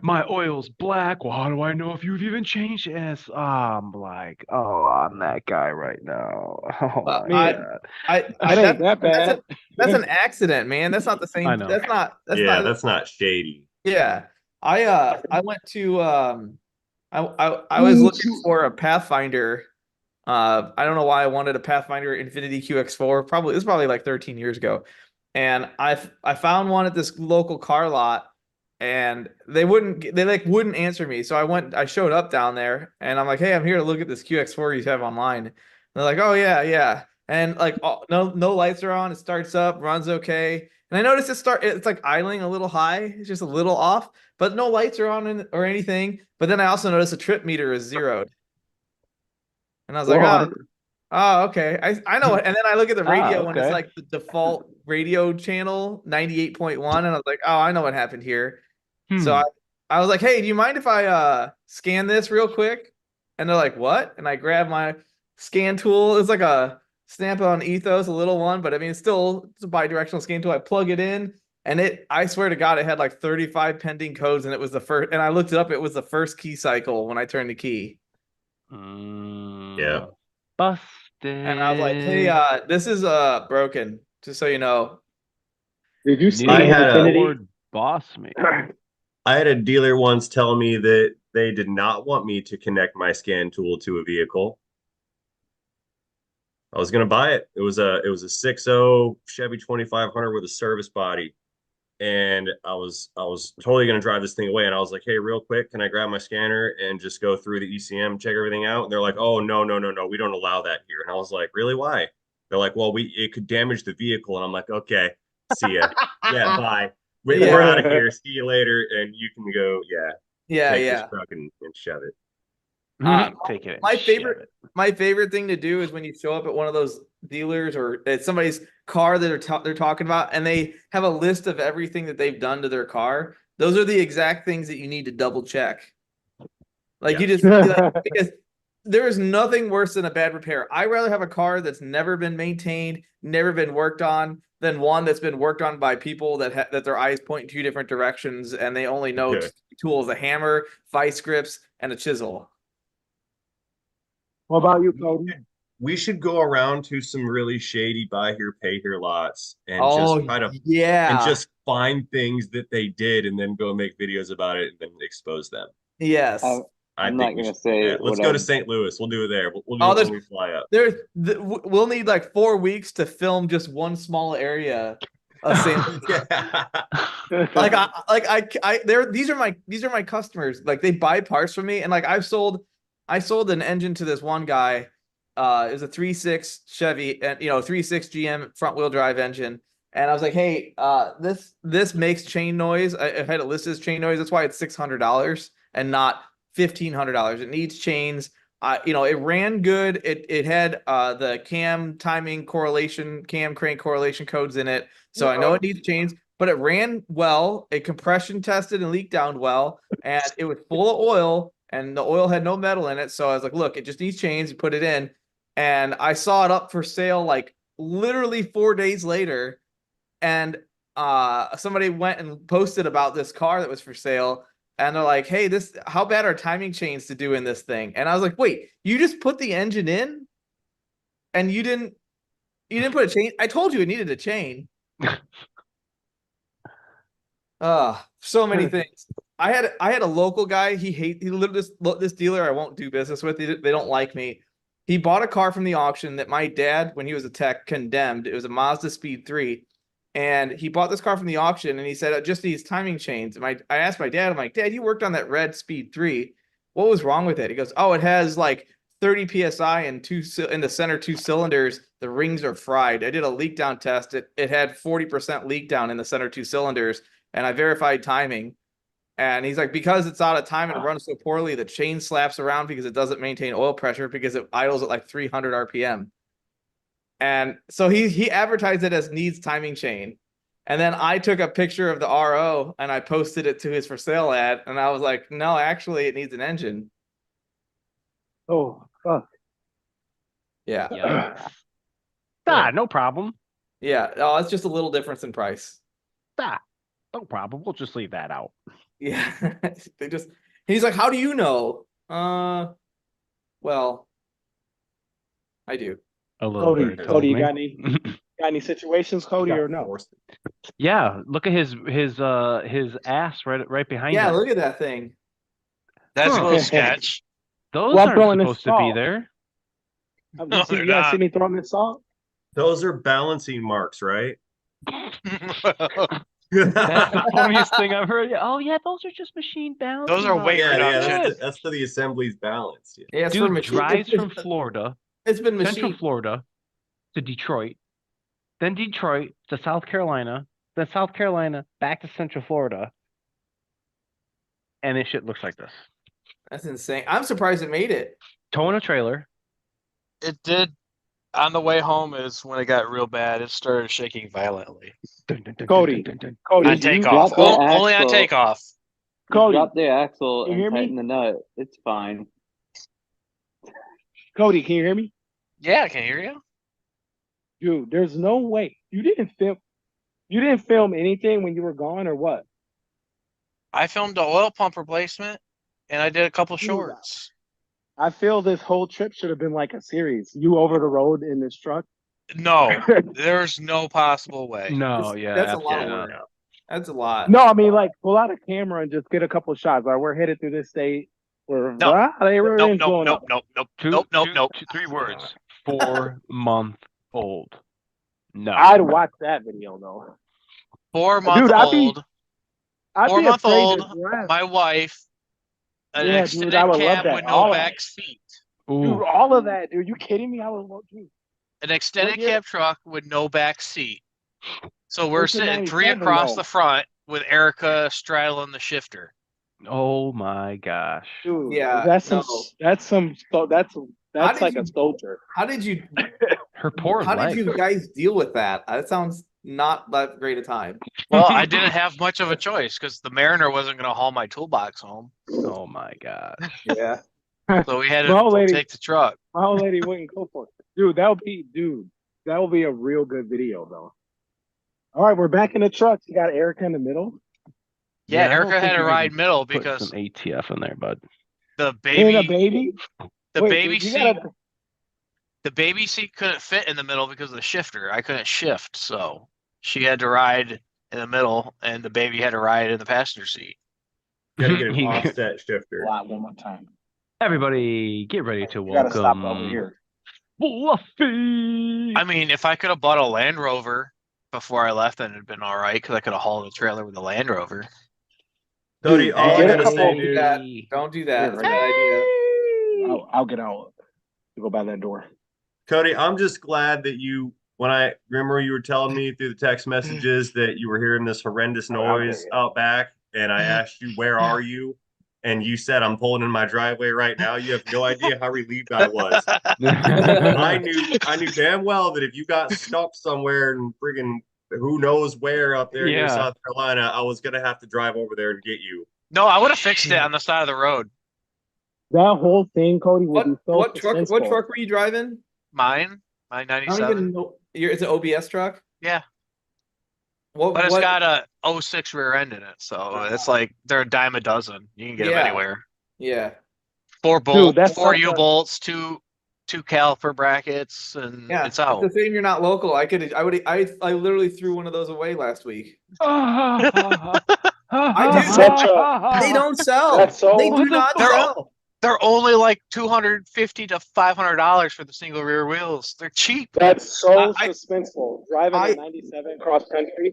my oil's black. Well, how do I know if you've even changed it? And I'm like, oh, I'm that guy right now. Oh Well, my I god. That ain't that bad. That's an accident, man. That's not the same. I know. That's not. Yeah, that's not shady. Yeah. I went to I was looking for a Pathfinder. I don't know why I wanted a Pathfinder Infinity QX4. It was probably like 13 years ago. And I found one at this local car lot and they wouldn't answer me. So I showed up down there and I'm like, "Hey, I'm here to look at this QX4 you have online." And they're like, "Oh yeah, yeah." And like no lights are on. It starts up, runs okay. And I noticed it's like idling a little high. It's just a little off, but no lights are on or anything. But then I also noticed the trip meter is zeroed. And I was like, oh, okay. I know. And then I look at the radio and it's okay. like the default radio channel 98.1. And I was like, oh, I know what happened here. So I was like, hey, do you mind if I scan this real quick? And they're like, what? And I grab my scan tool. It's like a Snap-on Ethos, a little one, but I mean, it's a bi-directional scan tool. I plug it in and I swear to God, it had like 35 pending codes and it was the first, and I looked it up. It was the first key cycle when I turned the key. Yeah. Busted. And I was like, hey, this is broken, just so you know. Did you see I had a Ford boss me. I had a dealer once tell me that they did not want me to connect my scan tool to a vehicle. I was gonna buy it. It was a 6.0 Chevy 2500 with a service body. And I was totally gonna drive this thing away. And I was like, hey, real quick, can I grab my scanner and just go through the ECM, check everything out? And they're like, oh, no, we don't allow that here. And I was like, really? Why? They're like, well, it could damage the vehicle. And I'm like, okay, see ya. Yeah, bye. We're out of here. See you later. And you can go, take this truck and shove it. Take it. My favorite thing to do is when you show up at one of those dealers or at somebody's car that they're talking about, and they have a list of everything that they've done to their car. Those are the exact things that you need to double check. Like you just because there is nothing worse than a bad repair. I'd rather have a car that's never been maintained, never been worked on, than one that's been worked on by people that their eyes point in two different directions and they only know tools: a hammer, vice grips, and a chisel. What about you, Cody? We should go around to some really shady buy here, pay here lots and just try to and just find things that they did and then go make videos about it and then expose them. Yes. I'm not gonna say. Let's go to St. Louis. We'll do it there. We'll do it when we fly up. We'll need like 4 weeks to film just one small area of St. Louis. These are my customers. Like they buy parts from me, and like I sold an engine to this one guy. It was a 3.6 Chevy, and 3.6 GM front wheel drive engine. And I was like, hey, this makes chain noise. I had it listed as chain noise. That's why it's $600 and not $1,500. It needs chains. It ran good. It had the cam timing correlation, cam crank correlation codes in it. So I know it needs chains, but it ran well. It compression tested and leaked down well, and it was full of oil. and the oil had no metal in it. So I was like, look, it just needs change. You put it in, and I saw it up for sale like literally 4 days later, and somebody went and posted about this car that was for sale, and they're like, hey, this, how bad are timing chains to do in this thing? And I was like, wait, you just put the engine in and you didn't put a chain? I told you it needed a chain. So many things. I had a local guy. He lived this dealer I won't do business with. They don't like me. He bought a car from the auction that my dad, when he was a tech, condemned. It was a Mazda Speed 3. And he bought this car from the auction, and he said it just needs timing chains. And I asked my dad, I'm like, Dad, you worked on that red Speed 3. What was wrong with it? He goes, oh, it has like 30 psi and in the center 2 cylinders. The rings are fried. I did a leak down test. It had 40% leak down in the center 2 cylinders, and I verified timing. And he's like, because it's out of time and it runs so poorly, the chain slaps around because it doesn't maintain oil pressure because it idles at like 300 RPM. And so he advertised it as needs timing chain. And then I took a picture of the RO and I posted it to his for sale ad. And I was like, no, actually it needs an engine. Oh, fuck. Yeah. No problem. Yeah. Oh, it's just a little difference in price. No problem. We'll just leave that out. Yeah. He's like, how do you know? Well, I do. A little Cody, bird told Cody, you me. got any situations, Cody, or no? Yeah, look at his ass right behind Yeah, him. look at that thing. That's a Huh. little sketch. Those Well, I'm aren't throwing this supposed to be salt. there. No, they're You guys not. see me throwing this salt? Those are balancing marks, right? That's the funniest thing I've heard. Oh yeah, those are just machine balancing Those are marks. weight Yeah, reduction. that's for the assembly's balance. Yeah. Yeah, it's for Dude machine. drives from Florida, It's been Central machine. Florida, to Detroit, then Detroit to South Carolina, then South Carolina back to Central Florida, and this shit looks like this. That's insane. I'm surprised it made it. Towing a trailer. It did. On the way home is when it got real bad. It started shaking violently. Dun, dun, dun, Cody. dun, dun, dun. Cody, On do you- takeoff. drop the Only on axle. takeoff. Cody, Drop the axle you and hear me? tighten the nut. It's fine. Cody, can you hear me? Yeah, I can hear you. Dude, there's no way. You didn't film anything when you were gone or what? I filmed the oil pump replacement, and I did a couple Dude, shorts. I feel this whole trip should have been like a series. You over the road in this truck. No, there's no possible way. No, yeah, That's a lot of absolutely work. not. That's a lot. No, I mean like pull out a camera and just get a couple shots. Like we're headed through this state. We're No. they were Nope, nope, blowing nope, up. nope, nope, Two, nope, nope, two- nope. two- 3 words. 4-month-old. No. I'd watch that video though. 4-month Dude, I'd be- old. I'd be 4-month afraid old. to drive. My wife. An Yeah, dude, extended I would love cab that. with All no of back that. seat. Ooh. Dude, all of that, dude. You kidding me? I would love to. An extended What year? cab truck with no back seat. So we're What's the sitting 3 97 across though? the front with Erica straddling the shifter. Oh my gosh. Dude, Yeah, that's no. that's did like you- a soldier. How did you Her poor how leg. did you guys deal with that? That sounds not that great a time. Well, I didn't have much of a choice because the Mariner wasn't going to haul my toolbox home. Oh my gosh. Yeah. So we had Well, to lady- take the truck. My old lady wouldn't go for it. Dude, that would be a real good video though. All right, we're back in the truck. You got Erica in the middle. Yeah, I don't Erica think had to you ride can middle Put because some ATF in there, bud. the And a baby, baby. the Wait, baby you seat, gotta- the baby seat couldn't fit in the middle because of the shifter. I couldn't shift, so she had to ride in the middle, and the baby had to ride in the passenger seat. Gotta get an He- offset shifter. One more time. Everybody, get ready to You gotta stop over welcome here. Fluffy. I mean, if I could have bought a Land Rover before I left, then it'd been all right because I could have hauled the trailer with the Land Rover. Cody, Dude, all I get a gotta couple- say, Don't do dude, that. Don't do that. It's a bad idea. I'll get out to go by that door. Cody, I'm just glad that when I remember you were telling me through the text messages that you were hearing this horrendous noise out back, and I asked you, where are you? And you said, I'm pulling in my driveway right now. You have no idea how relieved I was. I knew damn well that if you got stuck somewhere and friggin' who knows where up there near Yeah. South Carolina, I was gonna have to drive over there and get you. No, I would have fixed it on the side of the road. That whole thing, Cody, would be so What truck? What suspenseful. truck were you driving? My I don't 97. even know. It's an OBS truck. Yeah, What? but it's What? got a '06 rear end in it, so it's like they're a dime a dozen. You can get them Yeah. anywhere. Yeah. that's Four such a- U-bolts, two caliper brackets, and Yeah. it's out. It's a shame you're not local. I literally threw one of those away last week. I That's such They don't sell. That's so- They do What the not fuck? sell. They're only like $250 to $500 for the single rear wheels. They're cheap. That's so I- suspenseful. Driving I- a 97 cross country.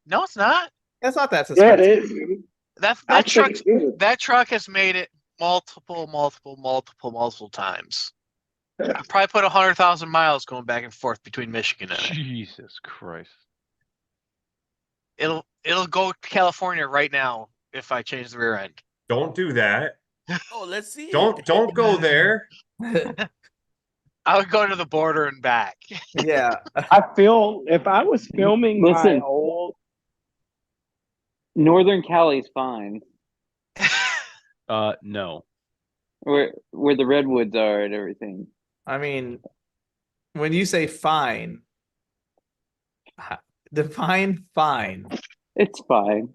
No, it's not. That's not that Yeah, it suspenseful. is. dude. That I truck think it is. that truck has made it multiple times. I probably put 100,000 miles going back and forth between Michigan and it. Jesus Christ. It'll go to California right now if I change the rear end. Don't do that. Oh, let's see. Don't go there. I would go to the border and back. Yeah. I feel if I was filming my Listen. old, Northern Cali's fine. No. Where the redwoods are and everything. I mean, when you say fine, define fine. It's fine.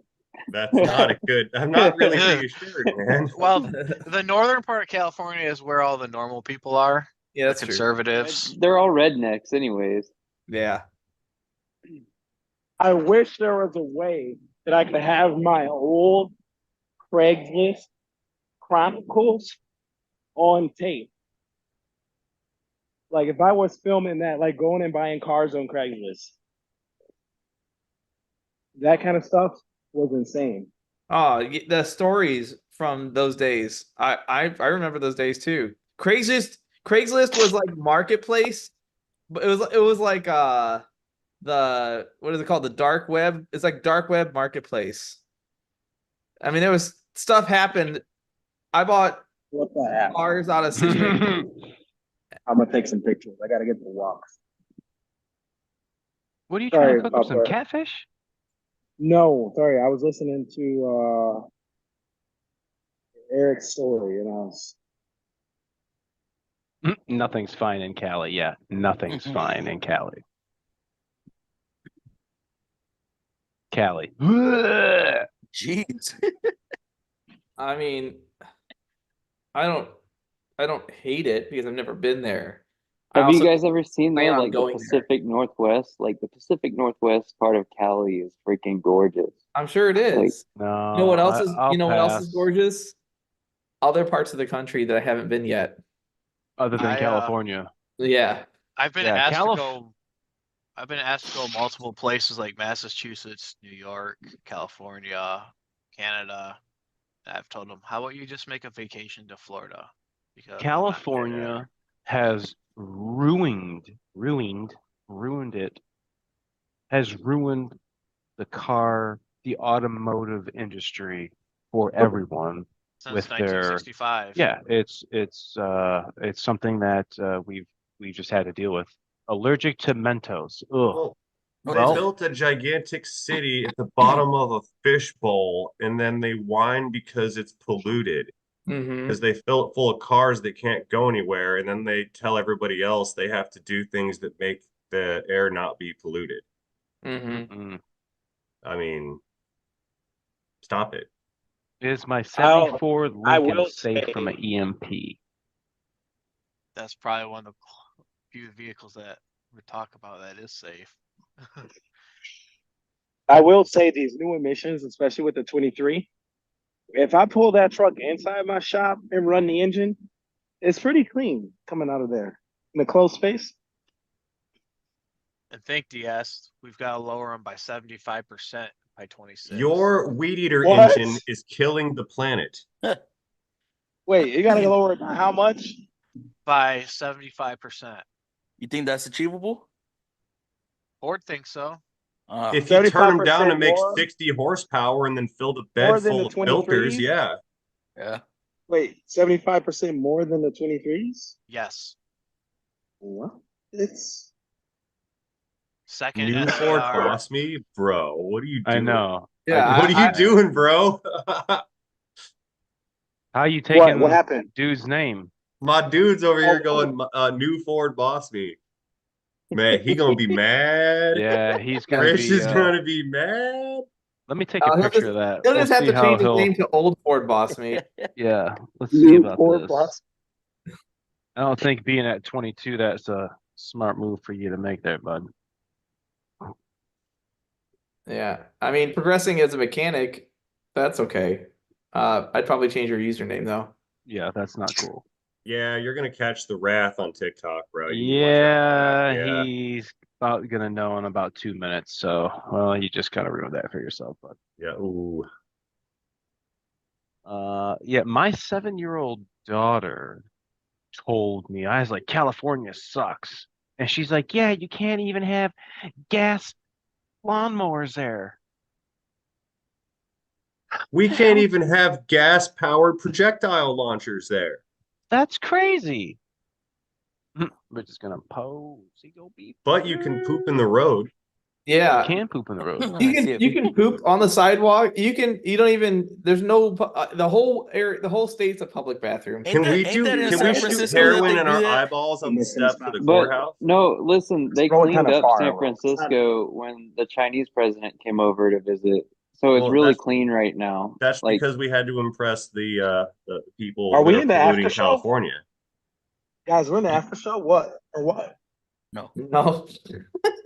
That's not a good. I'm not really reassured, man. Well, the northern part of California is where all the normal people are, Yeah, the that's true. conservatives. They're all rednecks anyways. Yeah. I wish there was a way that I could have my old Craigslist chronicles on tape. Like if I was filming that, like going and buying cars on Craigslist, that kind of stuff was insane. Oh, the stories from those days. I remember those days too. Craigslist was like marketplace, but it was like the what is it called? The dark web. It's like dark web marketplace. I mean, there was stuff happened. I bought What the heck? cars out of situation. I'm gonna take some pictures. I gotta get the walks. What are you trying Sorry, to cook up some Papa. catfish? No, sorry, I was listening to Eric's story, and I was Nothing's fine in Cali. Yeah, nothing's fine in Cali. Cali. Jeez. I mean, I don't hate it because I've never been there. Have you guys ever seen plan though, on like the going there. Pacific Northwest? Like the Pacific Northwest part of Cali is freaking gorgeous. I'm sure it is. No. You know what else is I'll you know what else is pass. gorgeous? Other parts of the country that I haven't been yet. Other than I, California. Yeah. I've been Yeah, asked Calif- to go. I've been asked to go multiple places like Massachusetts, New York, California, Canada. I've told them, how about you just make a vacation to Florida? Because I'm not there. California has ruined it, has ruined the automotive industry for everyone. Since with their- 1965. Yeah, it's something that we've just had to deal with. Allergic to Mentos. Ugh. Well, they Well- built a gigantic city at the bottom of a fishbowl, and then they whine because it's polluted. Mm-hmm. Because they fill it full of cars that can't go anywhere, and then they tell everybody else they have to do things that make the air not be polluted. Mm-hmm. Mm. I mean, stop it. Is my I'll- 74 I Lincoln will safe say- from an E EMP? That's probably one of the few vehicles that we talk about that is safe. I will say these new emissions, especially with the 23, if I pull that truck inside my shop and run the engine, it's pretty clean coming out of there in a closed space. And think DS, we've got to lower them by 75% by 26. Your weed eater What? engine is killing the planet. Wait, you gotta lower it by how much? by 75%. You think that's achievable? Ford thinks so. If you turn them down to 75% make more? 60 horsepower and then fill the More bed than full the of filters, 23s? yeah. Yeah. Wait, 75% more than the 23s? Yes. What? It's Second New Ford SAR. cost me, bro. What are you doing? I know. Yeah. What are you doing, bro? How you taking What happened? dude's name? My dude's over here Oh. going, new Ford boss me. Man, he gonna be mad. Yeah, he's gonna Chris be. is gonna be mad. Let me take a He'll picture just- of that. He'll We'll just have see to how change his he'll. name to Old Ford Boss Mate. Yeah, let's see about Ford this. boss. I don't think being at 22, that's a smart move for you to make there, bud. Yeah, I mean, progressing as a mechanic, that's okay. I'd probably change your username though. Yeah, that's not cool. Yeah, you're gonna catch the wrath on TikTok, bro. You need to watch out for that. Yeah. He's about gonna know in about 2 minutes. So, well, you just kind of ruined that for yourself, bud. Yeah. Ooh. Yeah, my 7-year-old daughter told me, I was like, California sucks. And she's like, yeah, you can't even have gas lawnmowers there. We can't even have gas-powered projectile launchers there. That's crazy. We're just gonna pose. Go beep. But you can poop in the road. Yeah, Can poop in the road. you can poop on the sidewalk. You don't even. There's no the whole area. The whole state's a public bathroom. Can we ain't that in can San we shoot Francisco that heroin they in do our that? eyeballs on the Listen, steps of the But courthouse? no, listen, they going cleaned kinda up far, San though. Francisco when the Chinese president came over to visit. So it's Well, really that's- clean right now. That's Like, because we had to impress the people Are we that in the polluting after show? California. Guys, we're in the after show. What or what? No,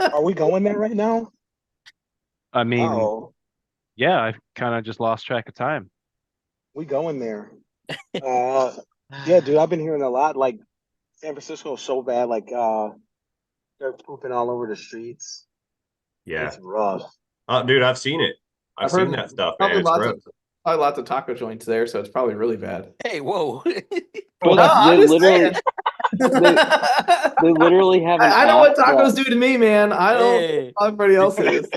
Are we going there right now? I mean, Oh, yeah, I kind of just lost track of time. we going there. Yeah, dude, I've been hearing a lot. Like San Francisco is so bad. Like they're pooping all over the streets. Yeah. It's rough. Dude, I've seen it. I've seen heard that stuff, probably man. It's lots gross. of probably lots of taco joints there, so it's probably really bad. Hey, whoa. but No, I'm they just literally, saying. they literally have an I know what app tacos that- do to me, man. I don't Hey. know how everybody else is.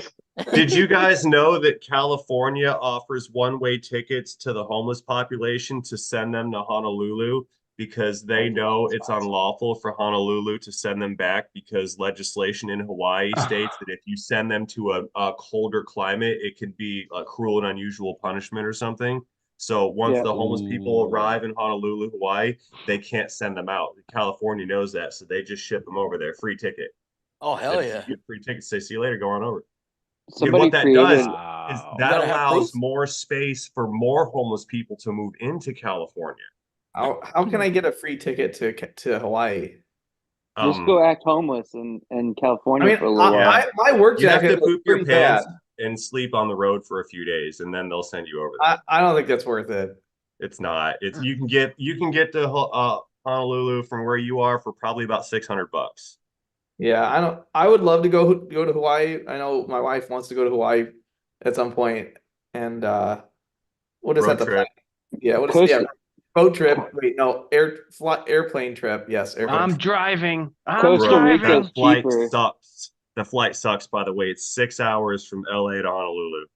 Did you guys know that California offers one-way tickets to the homeless population to send them to Honolulu because they know it's unlawful for Honolulu to send them back because legislation in Hawaii states that if you send them to a colder climate, it could be a cruel and unusual punishment or something. So once Yeah. the homeless people Ooh. arrive in Honolulu, Hawaii, they can't send them out. California knows that, so they just ship them over there, free ticket. Oh, hell They yeah. get free tickets. Say, see you later, go on over. somebody what that created. does is Wow. that gotta have allows proof? more space for more homeless people to move into California. How can I get a free ticket to Hawaii? Just go act homeless in I California mean, for a little while. my work You have jacket to was poop your pretty bad. pants and sleep on the road for a few days, and then they'll send you over there. I don't think that's worth it. It's not. It's you can get to Honolulu from where you are for probably about $600. Yeah, I don't. I would love to go to Hawaii. I know my wife wants to go to Hawaii at some point, and what is Road that? trip. Yeah, what is Costa- boat trip? Wait, no, airplane trip. Yes, airplane. I'm driving. I'm Costa Bro, Rica's driving. that flight cheaper. sucks. The flight sucks, by the way. It's 6 hours from LA to Honolulu.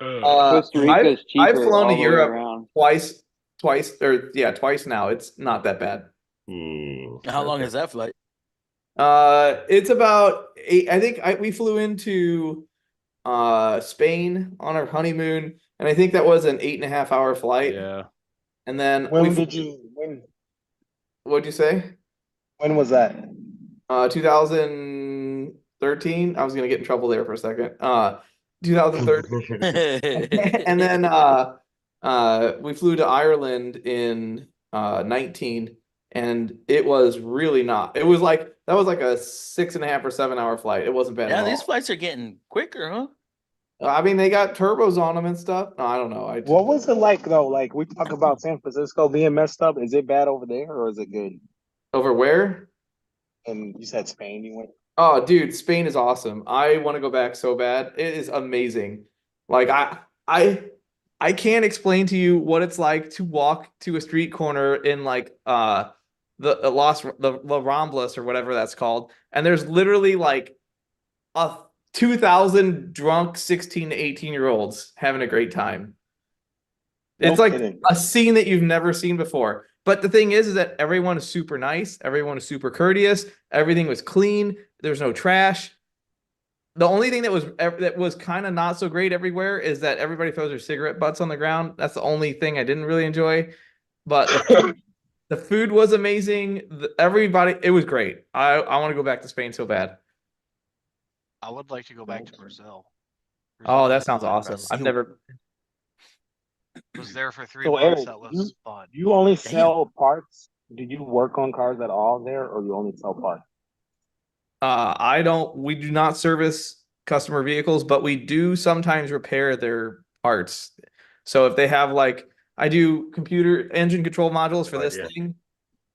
Costa Rica's cheaper. I've flown all to the way Europe around. twice now. It's not that bad. How long is that flight? It's about 8. I think we flew into Spain on our honeymoon, and I think that was an 8.5-hour flight. Yeah. And then When we did you? What'd you say? When was that? 2013. I was gonna get in trouble there for a second. 2013. And then we flew to Ireland in 19, and it was really not. It was like that was like a 6.5 or 7-hour flight. It wasn't bad Yeah, at all. these flights are getting quicker, huh? I mean, they got turbos on them and stuff. No, I don't know. What was it like though? Like we talk about San Francisco being messed up. Is it bad over there or is it good? Over where? And you said Spain. You went. Oh, dude, Spain is awesome. I want to go back so bad. It is amazing. Like I can't explain to you what it's like to walk to a street corner in like the La Ramblas or whatever that's called, and there's literally like 2,000 drunk 16 to 18-year-olds having a great time. No It's like kidding. a scene that you've never seen before. But the thing is that everyone is super nice. Everyone is super courteous. Everything was clean. There's no trash. The only thing that was kind of not so great everywhere is that everybody throws their cigarette butts on the ground. That's the only thing I didn't really enjoy. But the food was amazing. Everybody, it was great. I want to go back to Spain so bad. I would like to go back to Brazil. Oh, Brazil that was sounds fun. awesome. I've never. Was there for 3 So months. Eric, That was fun. you only Damn. sell parts? Do you work on cars at all there, or you only sell parts? We do not service customer vehicles, but we do sometimes repair their parts. So if they have I do computer engine control modules for this Idea. thing.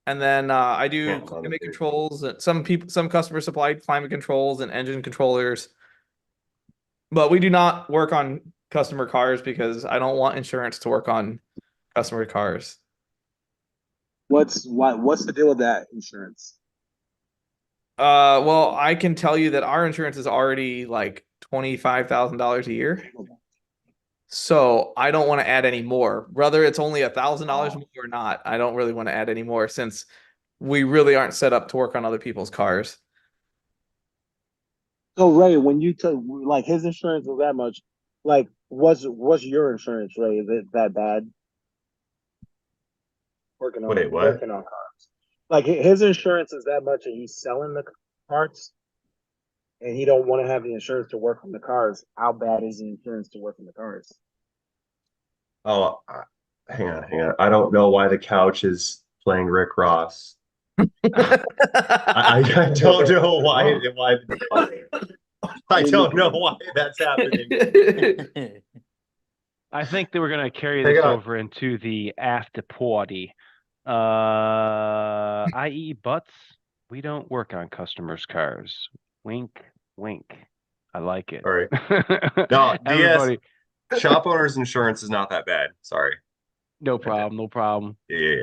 And then I do Yeah, fun climate too. controls. Some customers supply climate controls and engine controllers. But we do not work on customer cars because I don't want insurance to work on customer cars. What's the deal with that insurance? Well, I can tell you that our insurance is already like $25,000 a year. So I don't want to add any more. Whether it's only $1,000 more or not, I don't really want to add any more since we really aren't set up to work on other people's cars. So Ray, when you took like his insurance was that much, like what's your insurance, Ray? Is it that bad? Working Wait, what? on cars. Like his insurance is that much, and he's selling the parts, and he don't want to have the insurance to work on the cars. How bad is the insurance to work on the cars? Oh, hang on. I don't know why the couch is playing Rick Ross. I don't know why. I don't know why that's happening. I think that we're gonna carry Hang this on. over into the after party. I.e. butts. We don't work on customers' cars. Wink, wink. I like it. All right. No, Everybody. Shop owner's insurance is not that bad. Sorry. No problem. No problem. Yeah.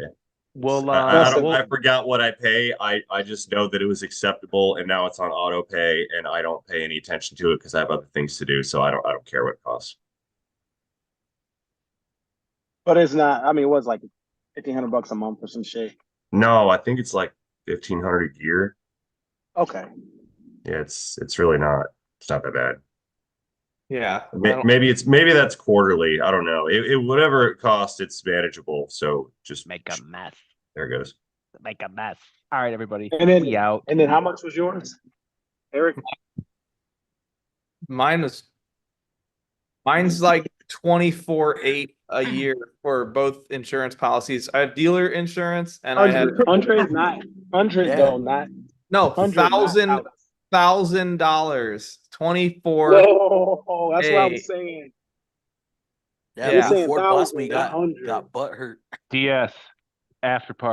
Well, I forgot what I pay. I just know that it was acceptable, and now it's on auto pay, and I don't pay any attention to it because I have other things to do. So I don't care what it costs. But it's not. I mean, it was like $1,500 a month or some shit. No, I think it's like 1,500 a year. Okay. Yeah, it's really not. It's not that bad. Yeah. Maybe that's quarterly. I don't know. Whatever it costs, it's manageable. So just make a mess. There it goes. Make a mess. All right, everybody. And then we out. And then how much was yours, Eric? Mine's like 24.8 a year for both insurance policies. I have dealer insurance and I have 100, not 100 though, not no 100, $1,000. 24. Whoa, that's what I was saying. Yeah, Yeah. Ford Boss Me not got 100. butt hurt. DS after party.